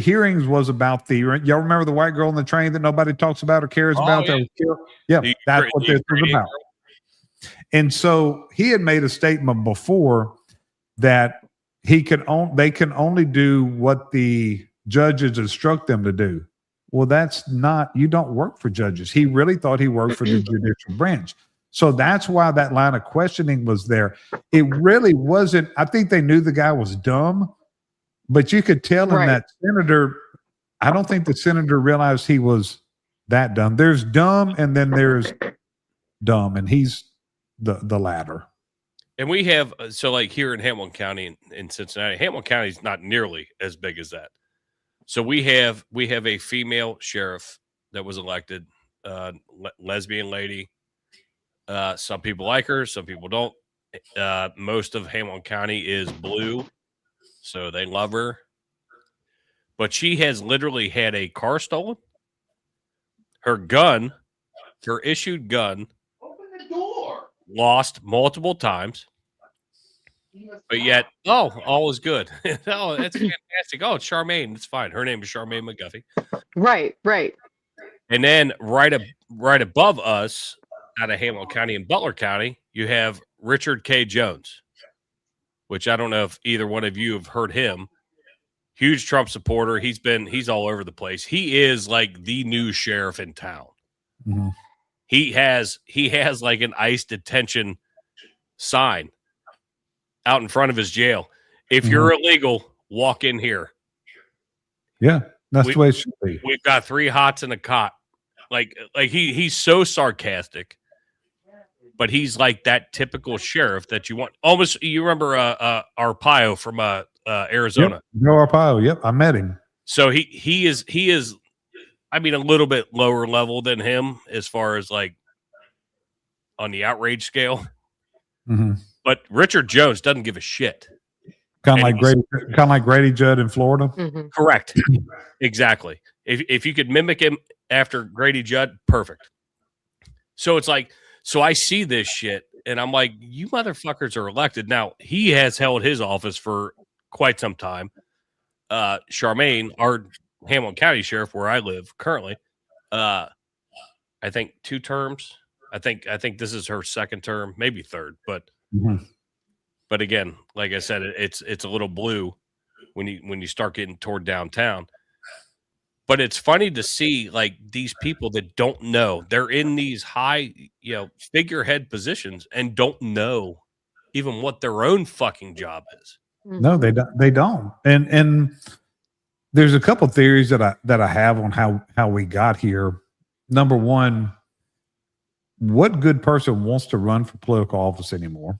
hearings was about y'all remember the white girl on the train that nobody talks about or cares about? Yeah. That's what this was about. And so he had made a statement before that they can only do what the judges instruct them to do. Well, that's not, you don't work for judges. He really thought he worked for the judicial branch. So that's why that line of questioning was there. It really wasn't, I think they knew the guy was dumb, but you could tell him that senator, I don't think the senator realized he was that dumb. There's dumb and then there's dumb, and he's the latter. And we have, so like here in Hamilton County in Cincinnati, Hamilton County is not nearly as big as that. So we have a female sheriff that was elected, lesbian lady. Some people like her, some people don't. Most of Hamilton County is blue, so they love her. But she has literally had a car stolen. Her issued gun, lost multiple times. But yet, all is good. Oh, that's fantastic. Oh, it's Charmaine. It's fine. Her name is Charmaine McGuffey. Right, right. And then right above us, out of Hamilton County and Butler County, you have Richard K. Jones, which I don't know if either one of you have heard him. Huge Trump supporter. He's all over the place. He is like the new sheriff in town. Mhm. He has like an ICE detention sign out in front of his jail. If you're illegal, walk in here. Yeah, that's the way it should be. We've got 3 hots and a cot. Like he's so sarcastic, but he's like that typical sheriff that you want. Almost, you remember Arpaio from Arizona. Yep. Joe Arpaio. Yep, I met him. So he is. I mean, a little bit lower level than him as far as like on the outrage scale. Mm-hmm. But Richard Jones doesn't give a shit. Kind of like Grady Judd in Florida. Mhm. Correct. Exactly. If you could mimic him after Grady Judd, perfect. So it's like, so I see this shit and I'm like, you motherfuckers are elected. Now, he has held his office for quite some time. Charmaine, our Hamilton County sheriff, where I live currently, I think 2 terms. I think this is her 2nd term, maybe 3rd, but again, like I said, it's a little blue when you start getting toward downtown. But it's funny to see like these people that don't know, they're in these high, figurehead positions and don't know even what their own fucking job is. No, they don't. And there's a couple theories that I have on how we got here. Number one, what good person wants to run for political office anymore?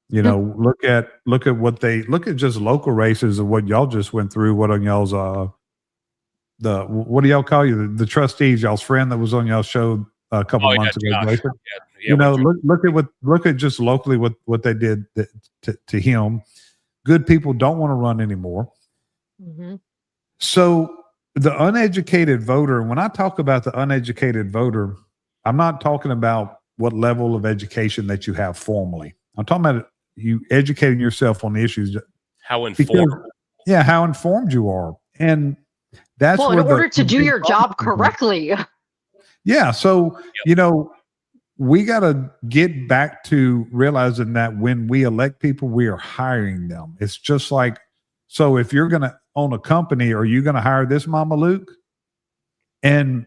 Look at look at just local races of what y'all just went through. What on y'all's what do y'all call you? The trustees, y'all's friend that was on y'all's show a couple months ago. Look at just locally what they did to him. Good people don't want to run anymore. Mhm. So the uneducated voter, and when I talk about the uneducated voter, I'm not talking about what level of education that you have formally. I'm talking about you educating yourself on the issues. How informed. How informed you are. And that's in order to do your job correctly. Yeah. So, we got to get back to realizing that when we elect people, we are hiring them. It's just like, so if you're going to own a company, are you going to hire this Mama Luke? And,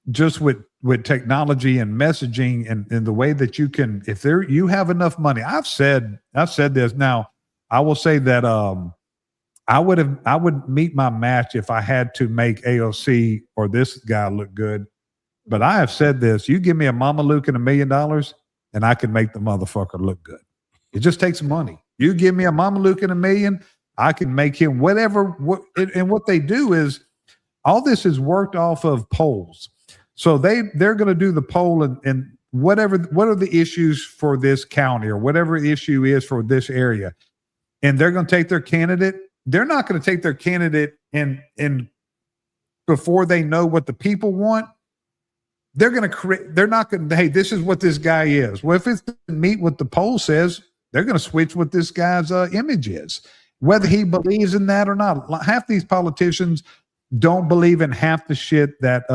just with technology and messaging and the way that you can, if you have enough money, I've said this now, I will say that, I would meet my match if I had to make AOC or this guy look good. But I have said this, you give me a Mama Luke and $1 million and I can make the motherfucker look good. It just takes money. You give me a Mama Luke and $1 million, I can make him whatever. And what they do is all this is worked off of polls. So they're going to do the poll and what are the issues for this county or whatever issue is for this area. And they're going to take their candidate. They're not going to take their candidate and before they know what the people want. They're going to create, they're not going to, hey, this is what this guy is. Well, if it doesn't meet what the poll says, they're going to switch what this guy's image is, whether he believes in that or not. Half these politicians don't believe in half the shit that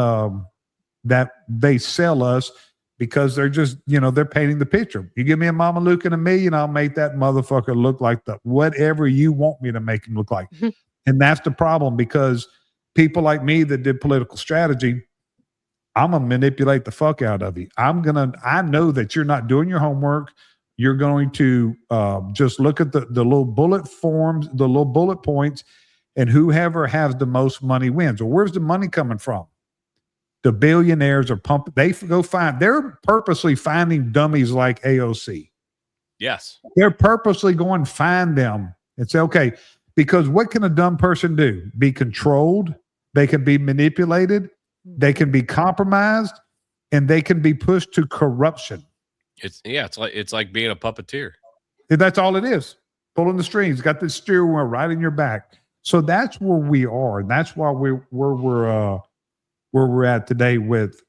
they sell us because they're just, they're painting the picture. You give me a Mama Luke and $1 million, I'll make that motherfucker look like whatever you want me to make him look like. And that's the problem, because people like me that did political strategy, I'm going to manipulate the fuck out of you. I know that you're not doing your homework. You're going to just look at the little bullet forms, the little bullet points, and whoever has the most money wins. Well, where's the money coming from? The billionaires are pumping. They're purposely finding dummies like AOC. Yes. They're purposely going to find them and say, okay, because what can a dumb person do? Be controlled. They can be manipulated. They can be compromised, and they can be pushed to corruption. It's like being a puppeteer. That's all it is. Pulling the strings, got the steering wheel right in your back. So that's where we are, and that's why where we're at today with,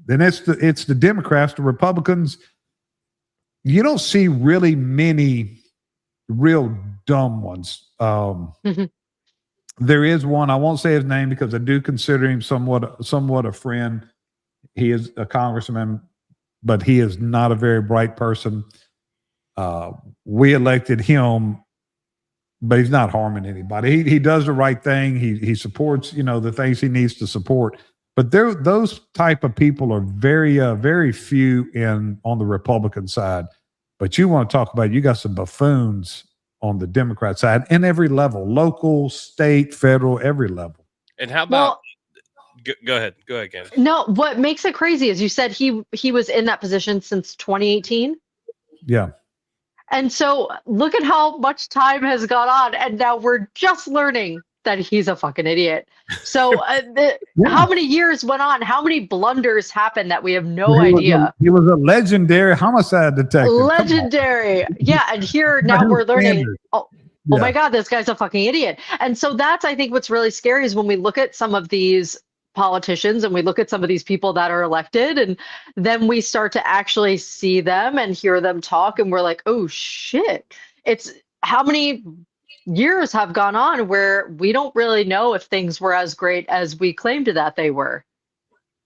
and it's the Democrats, the Republicans. You don't see really many real dumb ones. There is one, I won't say his name because I do consider him somewhat a friend. He is a congressman, but he is not a very bright person. We elected him, but he's not harming anybody. He does the right thing. He supports, the things he needs to support. But those type of people are very few on the Republican side. But you want to talk about, you got some buffoons on the Democrat side in every level, local, state, federal, every level. And how about, go ahead, Candace. No, what makes it crazy is you said he was in that position since 2018. Yeah. And so look at how much time has gone on, and now we're just learning that he's a fucking idiot. So how many years went on? How many blunders happened that we have no idea? He was a legendary homicide detective. Legendary. Yeah. And here now we're learning, oh my God, this guy's a fucking idiot. And so that's, I think, what's really scary is when we look at some of these politicians and we look at some of these people that are elected, and then we start to actually see them and hear them talk, and we're like, oh shit. It's how many years have gone on where we don't really know if things were as great as we claimed that they were.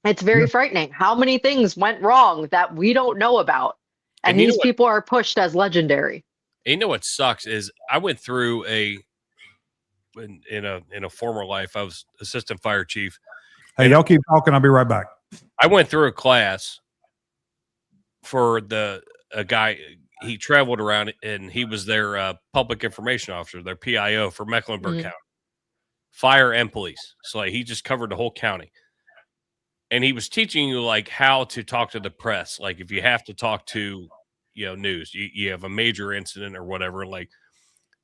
It's very frightening. How many things went wrong that we don't know about, and these people are pushed as legendary. And you know what sucks is I went through in a former life, I was assistant fire chief. Hey, y'all keep talking. I'll be right back. I went through a class for a guy. He traveled around and he was their public information officer, their PIO for Mecklenburg County, fire and police. So like, he just covered the whole county. And he was teaching you like how to talk to the press. Like if you have to talk to, news, you have a major incident or whatever, like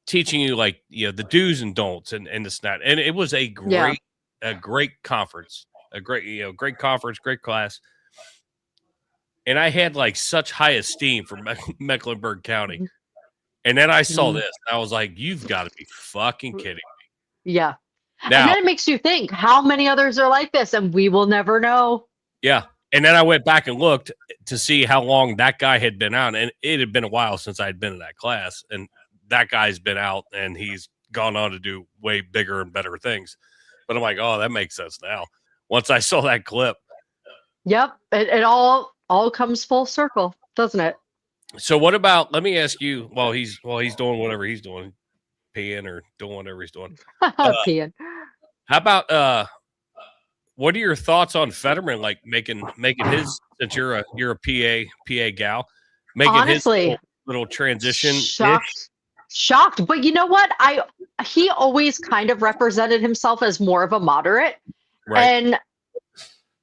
teaching you like, the do's and don'ts and this and that. And it was a great conference, great conference, great class. And I had like such high esteem for Mecklenburg County. And then I saw this. And I was like, you've got to be fucking kidding me. Yeah. Now, and then it makes you think how many others are like this, and we will never know. Yeah. And then I went back and looked to see how long that guy had been out. And it had been a while since I had been in that class. And that guy's been out and he's gone on to do way bigger and better things. But I'm like, oh, that makes sense now. Once I saw that clip. Yep. It all comes full circle, doesn't it? So what about, let me ask you, while he's doing whatever he's doing, peeing or doing whatever he's doing. Peeing. How about, what are your thoughts on Fetterman, like making his, since you're a PA gal, making honestly his little transition? Shocked. But you know what? He always kind of represented himself as more of a moderate. Right. And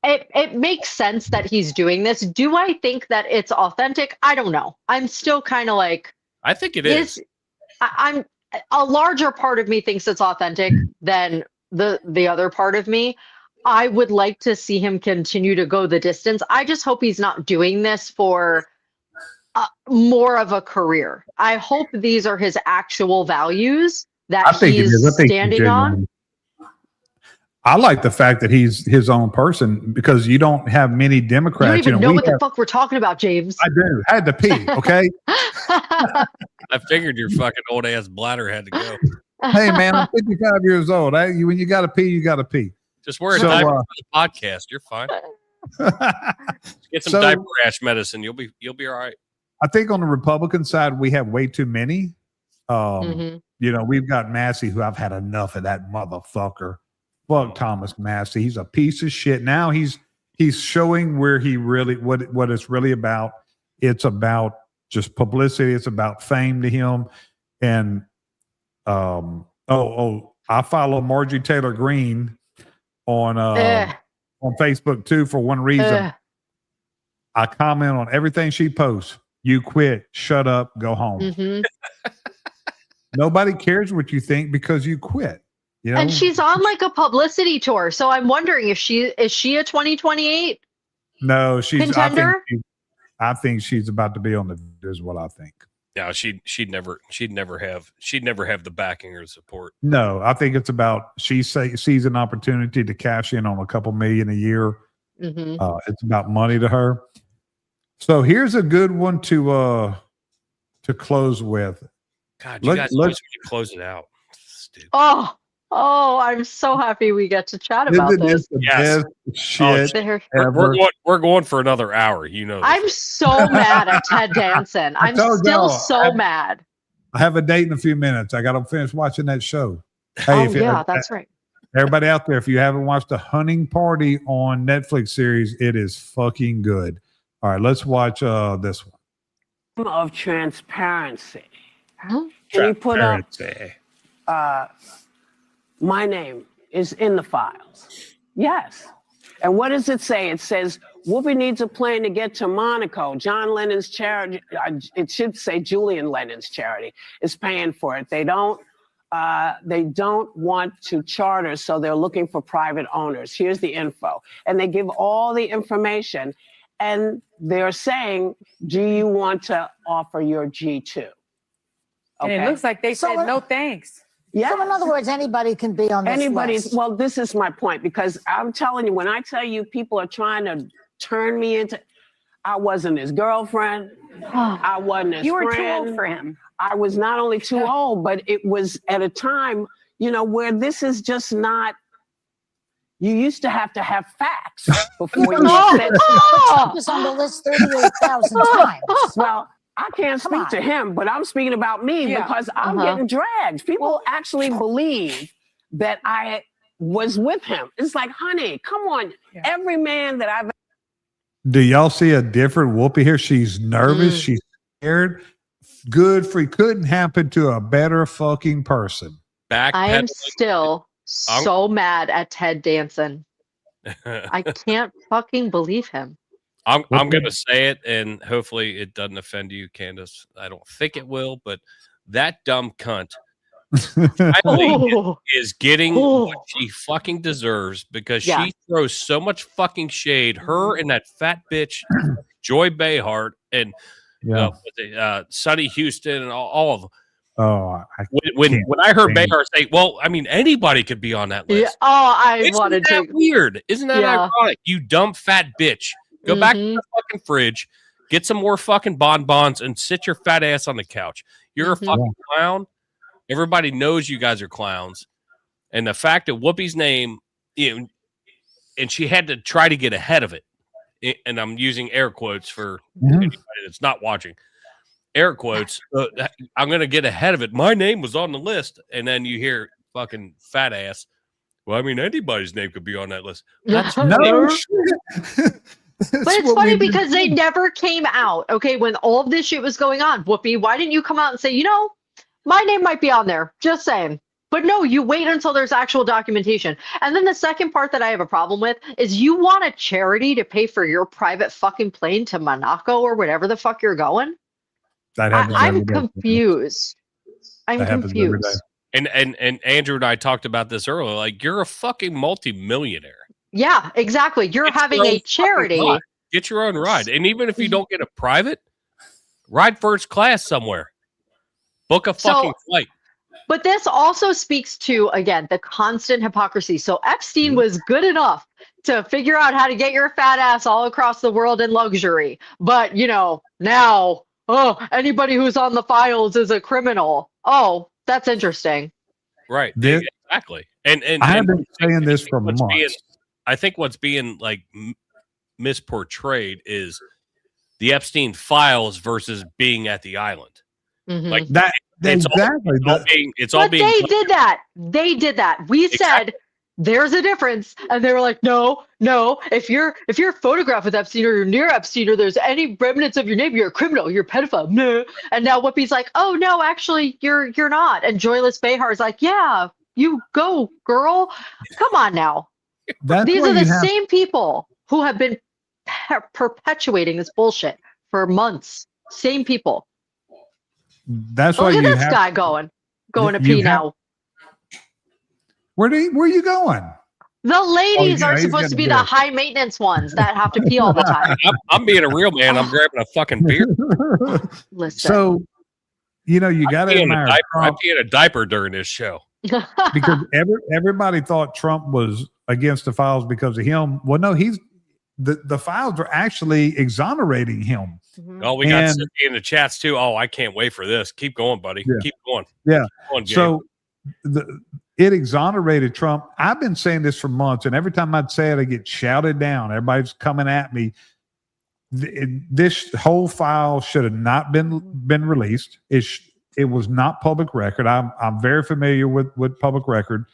it makes sense that he's doing this. Do I think that it's authentic? I don't know. I'm still kind of like, I think it is. I'm a larger part of me thinks it's authentic than the other part of me. I would like to see him continue to go the distance. I just hope he's not doing this for more of a career. I hope these are his actual values that he's standing on. I like the fact that he's his own person, because you don't have many Democrats. You don't even know what the fuck we're talking about, James. I do. I had to pee, okay? I figured your fucking old ass bladder had to go. Hey, man, I'm 55 years old. When you got to pee, you got to pee. Just wear a diaper for the podcast. You're fine. Get some diaper rash medicine. You'll be all right. I think on the Republican side, we have way too many. We've got Massey, who I've had enough of that motherfucker. Fuck Thomas Massey. He's a piece of shit. Now he's showing where he really what it's really about. It's about just publicity. It's about fame to him. And I follow Marjorie Taylor Greene on Facebook too for one reason. I comment on everything she posts. You quit, shut up, go home. Nobody cares what you think because you quit. And she's on like a publicity tour. So I'm wondering if is she a 2028? No, she's contender? I think she's about to be on is what I think. No, she'd never have the backing or support. No, I think it's about she sees an opportunity to cash in on a couple million a year. It's about money to her. So here's a good one to close with. God, you guys always need to close it out. Stupid. Oh, I'm so happy we get to chat Isn't about this this. the Yes. best shit There- ever? We're going for another hour. You know. I'm so mad at Ted Danson. I'm told still y'all, so mad. I have a date in a few minutes. I got to finish watching that show. Hey, Oh, if you- yeah, that's right. everybody out there, if you haven't watched The Hunting Party on Netflix series, it is fucking good. All right, let's watch this one. Of transparency. Huh? Can you put up Transparency. my name is in the files? Yes. And what does it say? It says Whoopi needs a plane to get to Monaco. John Lennon's charity, it should say Julian Lennon's charity, is paying for it. They don't want to charter, so they're looking for private owners. Here's the info. And they give all the information, and they're saying, do you want to offer your G2? And it looks like they said no thanks. Yeah. So in other words, anybody can be on this list. Well, this is my point, because I'm telling you, when I tell you people are trying to turn me into, I wasn't his girlfriend. I wasn't his You were too friend. old for him. I was not only too old, but it was at a time, where this is just not, you used to have facts before you said Trump is on the list 38,000 times. well, I can't speak to him, but I'm speaking about me because I'm getting dragged. People actually believe that I was with him. It's like, honey, come on. Every man that I've Do y'all see a different Whoopi here? She's nervous. She's scared. Good for couldn't happen to a better fucking person. I am still so mad at Ted Danson. I can't fucking believe him. I'm going to say it, and hopefully it doesn't offend you, Candace. I don't think it will, but that dumb cunt finally is getting what she fucking deserves, because she throws so much fucking shade. Her and that fat bitch, Joy Behar, and Sonny Houston, and all of them. Oh, when I heard Behar say, "Well, I mean, anybody could be on that list." Yeah. Oh, I Isn't wanted that to. weird? Isn't that ironic? You dumb fat bitch. Go back to the fucking fridge, get some more fucking bonbons, and sit your fat ass on the couch. You're a fucking clown. Everybody knows you guys are clowns. And the fact that Whoopi's name, and she had to try to get ahead of it. And I'm using air quotes for anybody that's not watching. Air quotes. I'm going to get ahead of it. My name was on the list. And then you hear fucking fat ass. Well, I mean, anybody's name could be on that list. That's no shit. But it's funny because they never came out. Okay, when all of this shit was going on, Whoopi, why didn't you come out and say, my name might be on there? Just saying. But no, you wait until there's actual documentation. And then the second part that I have a problem with is you want a charity to pay for your private fucking plane to Monaco or whatever the fuck you're going? I'm confused. I'm confused. And Andrew and I talked about this earlier. Like, you're a fucking multi-millionaire. Yeah, exactly. You're having a charity. Get your own ride. And even if you don't get a private, ride first class somewhere. Book a fucking flight. But this also speaks to, again, the constant hypocrisy. So Epstein was good enough to figure out how to get your fat ass all across the world in luxury. But, now, anybody who's on the files is a criminal. Oh, that's interesting. Right. Exactly. And I have been saying this for months. I think what's being misportrayed is the Epstein files versus being at the island. Like that. It's exactly. But they did that. They did that. We said there's a difference, and they were like, no. If you're photographed with Epstein or you're near Epstein or there's any remnants of your name, you're a criminal. You're a pedophile. No. And now Whoopi's like, oh no, actually, you're not. And Joyless Behar's like, yeah, you go, girl. Come on now. These are the same people who have been perpetuating this bullshit for months. Same people. That's why look at this guy going to pee now. Where are you going? The ladies are supposed to be the high maintenance ones that have to pee all the time. I'm being a real man. I'm grabbing a fucking beer. Listen. So, you got to admire I pee in a diaper during this show. Because everybody thought Trump was against the files because of him. Well, no, the files are actually exonerating him. Oh, we got And- Cynthia in the chats too. Oh, I can't wait for this. Keep going, buddy. Yeah. Keep going. Yeah. Keep going, Gabe. So it exonerated Trump. I've been saying this for months, and every time I'd say it, I get shouted down. Everybody's coming at me. This whole file should have not been released. It was not public record. I'm very familiar with public record,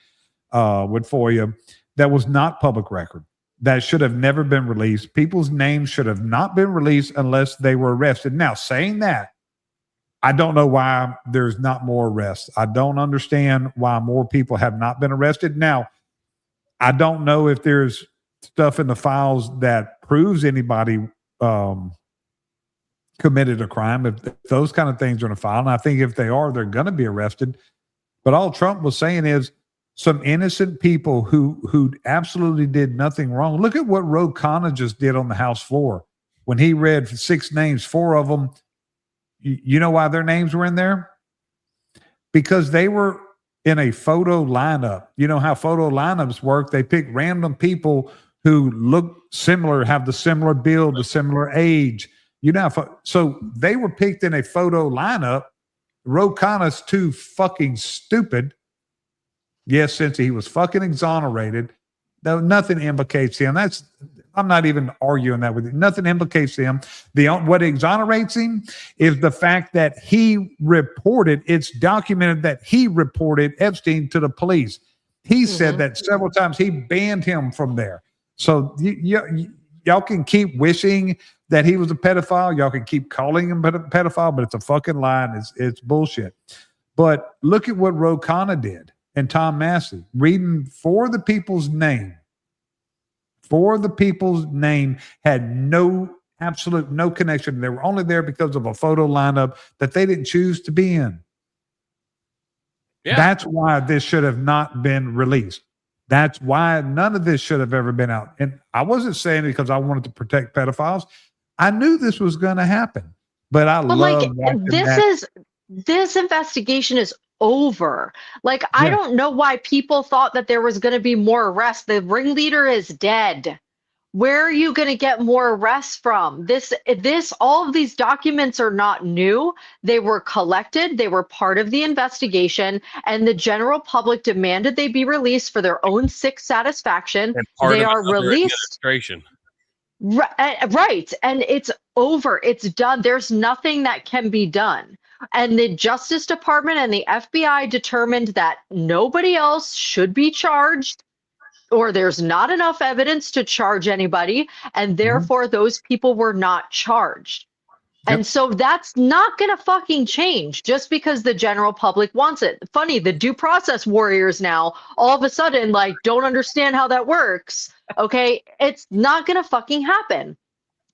with FOIA. That was not public record. That should have never been released. People's names should have not been released unless they were arrested. Now, saying that, I don't know why there's not more arrests. I don't understand why more people have not been arrested. Now, I don't know if there's stuff in the files that proves anybody committed a crime. If those kind of things are in a file, and I think if they are, they're going to be arrested. But all Trump was saying is some innocent people who absolutely did nothing wrong. Look at what Ro Khanna just did on the House floor when he read 6 names, 4 of them. You know why their names were in there? Because they were in a photo lineup. You know how photo lineups work. They pick random people who look similar, have the similar build, the similar age. You know, so they were picked in a photo lineup. Ro Khanna's too fucking stupid. Yes, since he was fucking exonerated, though nothing implicates him. I'm not even arguing that with you. Nothing implicates him. What exonerates him is the fact that he reported. It's documented that he reported Epstein to the police. He said that several times. He banned him from there. So y'all can keep wishing that he was a pedophile. Y'all can keep calling him a pedophile, but it's a fucking lie and it's bullshit. But look at what Ro Khanna did and Tom Massey, reading for the people's name. For the people's name had no connection. They were only there because of a photo lineup that they didn't choose to be in. Yeah. That's why this should have not been released. That's why none of this should have ever been out. And I wasn't saying it because I wanted to protect pedophiles. I knew this was going to happen, but this investigation is over. Like, I don't know why people thought that there was going to be more arrests. The ringleader is dead. Where are you going to get more arrests from? All of these documents are not new. They were collected. They were part of the investigation, and the general public demanded they be released for their own sick satisfaction. They are released. Right. And it's over. It's done. There's nothing that can be done. And the Justice Department and the FBI determined that nobody else should be charged, or there's not enough evidence to charge anybody, and therefore those people were not charged. And so that's not going to fucking change just because the general public wants it. Funny, the due process warriors now all of a sudden don't understand how that works. Okay, it's not going to fucking happen.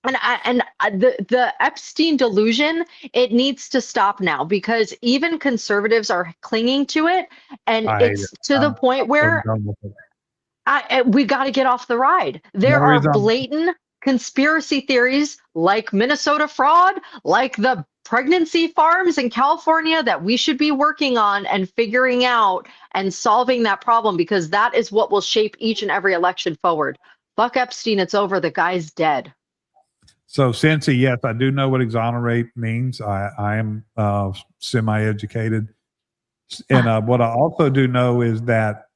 And the Epstein delusion, it needs to stop now, because even conservatives are clinging to it, and it's to the point where we got to get off the ride. There are blatant conspiracy theories like Minnesota fraud, like the pregnancy farms in California, that we should be working on and figuring out and solving that problem, because that is what will shape each and every election forward. Fuck Epstein, it's over. The guy's dead. So, Cincy, yes, I do know what exonerate means. I am semi-educated. And what I also do know is that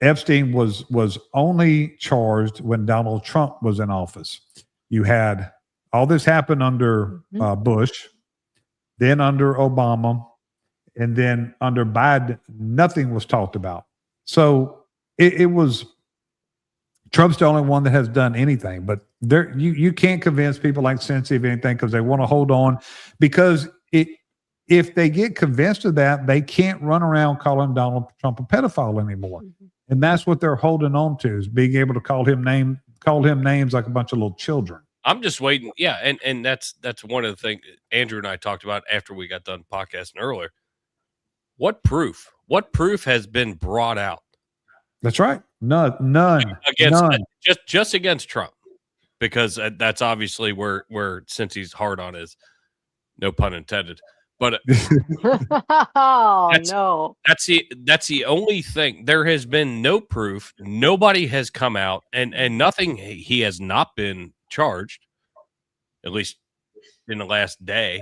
Epstein was only charged when Donald Trump was in office. You had all this happen under Bush, then under Obama, and then under Biden. Nothing was talked about. So it was Trump's the only one that has done anything. But you can't convince people like Cincy of anything because they want to hold on. Because if they get convinced of that, they can't run around calling Donald Trump a pedophile anymore. And that's what they're holding on to, is being able to call him names like a bunch of little children. I'm just waiting. Yeah, and that's one of the things Andrew and I talked about after we got done podcasting earlier. What proof? What proof has been brought out? That's right. None. Against just against Trump, because that's obviously where Cincy's hard on is. No pun intended. But that's the only thing. There has been no proof. Nobody has come out, and nothing. He has not been charged, at least in the last day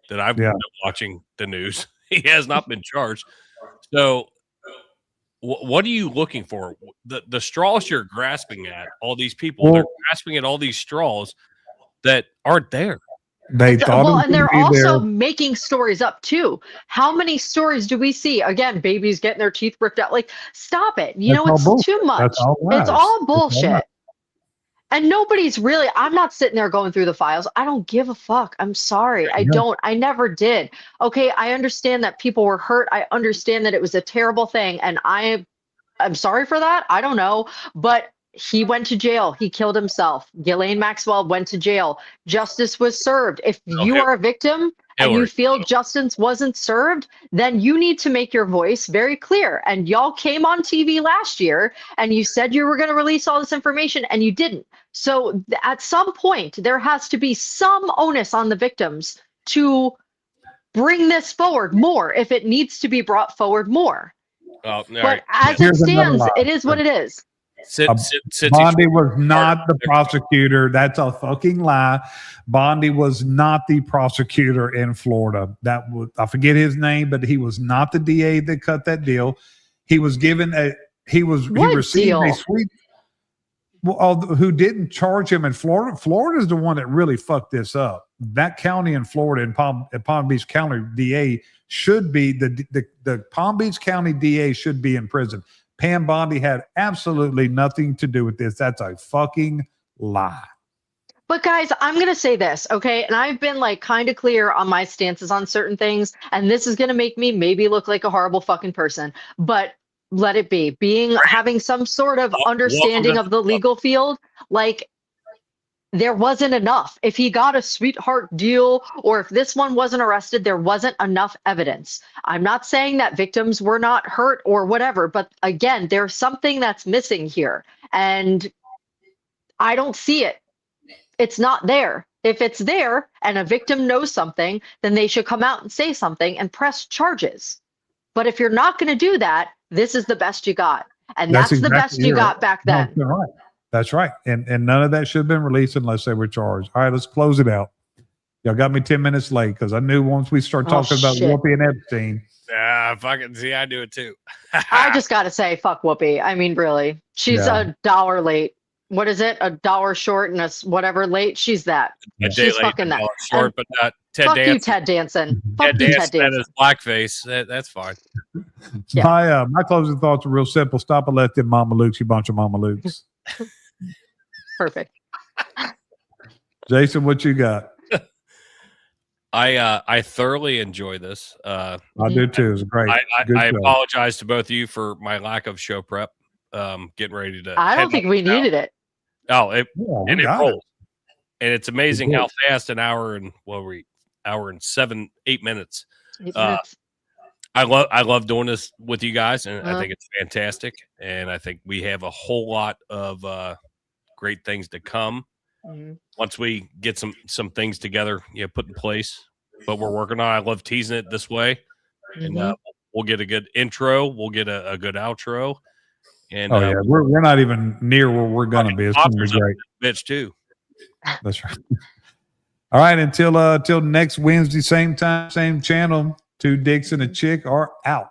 that I've Yeah. been watching the news. He has not been charged. So what are you looking for? The straws you're grasping at, all these people, they're grasping at all these straws that aren't there. They thought well, it and they're would be also there. making stories up too. How many stories do we see? Again, babies getting their teeth ripped out. Like, stop it. You That's know, all it's bullshit. too much. That's all It's lies. all It's all bullshit. lies. And nobody's really, I'm not sitting there going through the files. I don't give a fuck. I'm sorry. I Yeah. don't. I never did. Okay, I understand that people were hurt. I understand that it was a terrible thing. And I'm sorry for that. I don't know. But he went to jail. He killed himself. Ghislaine Maxwell went to jail. Justice was served. If you are a victim and you Hillary. feel justice wasn't served, then you need to make your voice very clear. And y'all came on TV last year and you said you were going to release all this information and you didn't. So at some point, there has to be some onus on the victims to bring this forward more if it needs to be brought forward more. All But right. as it Here's another stands, lie. it is what it is. Bondi was not the prosecutor. That's a fucking lie. Bondi was not the prosecutor in Florida. That was, I forget his name, but he was not the DA that cut that deal. He was given he received deal? a sweet. Well, who didn't charge him in Florida? Florida is the one that really fucked this up. That county in Florida, in Palm Beach County DA should be the Palm Beach County DA should be in prison. Pam Bondi had absolutely nothing to do with this. That's a fucking lie. But guys, I'm going to say this, okay? And I've been like kind of clear on my stances on certain things. And this is going to make me maybe look like a horrible fucking person. But let it be. Having some sort of understanding of the legal field, like there wasn't enough. If he got a sweetheart deal or if this one wasn't arrested, there wasn't enough evidence. I'm not saying that victims were not hurt or whatever, but again, there's something that's missing here. And I don't see it. It's not there. If it's there and a victim knows something, then they should come out and say something and press charges. But if you're not going to do that, this is the best you got. And that's the best you got back then. No, right. That's right. And none of that should have been released unless they were charged. All right, let's close it out. Y'all got me 10 minutes late because I knew once we start talking about shit. Whoopi and Epstein. Fucking see, I do it too. I just got to say, fuck Whoopi. I mean, really, she's $1 late. What is it? $1 short and whatever late. She's that. She's fucking that. Short, but not Ted fuck Danson. you, Ted Danson. Fuck Ted you, Ted Danson and Danson. his blackface. That's fine. Yeah. My closing thoughts are real simple. Stop and let them Mama Lukes, you bunch of Mama Lukes. Perfect. Jason, what you got? I thoroughly enjoy this. I do too. It was great. I apologize to both of you for my lack of show prep. Getting ready to. I don't think we needed it. Oh, it got rolls. And it's amazing how fast an hour and 8 minutes. 8 minutes. I love doing this with you guys, and I think it's fantastic. And I think we have a whole lot of great things to come once we get some things together, put in place. But we're working on. I love teasing it this way, and we'll get a good intro. We'll get a good outro. And we're not even near where we're gonna be. It's gonna be great. Bitch too. That's right. All right, until next Wednesday, same time, same channel. 2 Dicks and a Chick are out.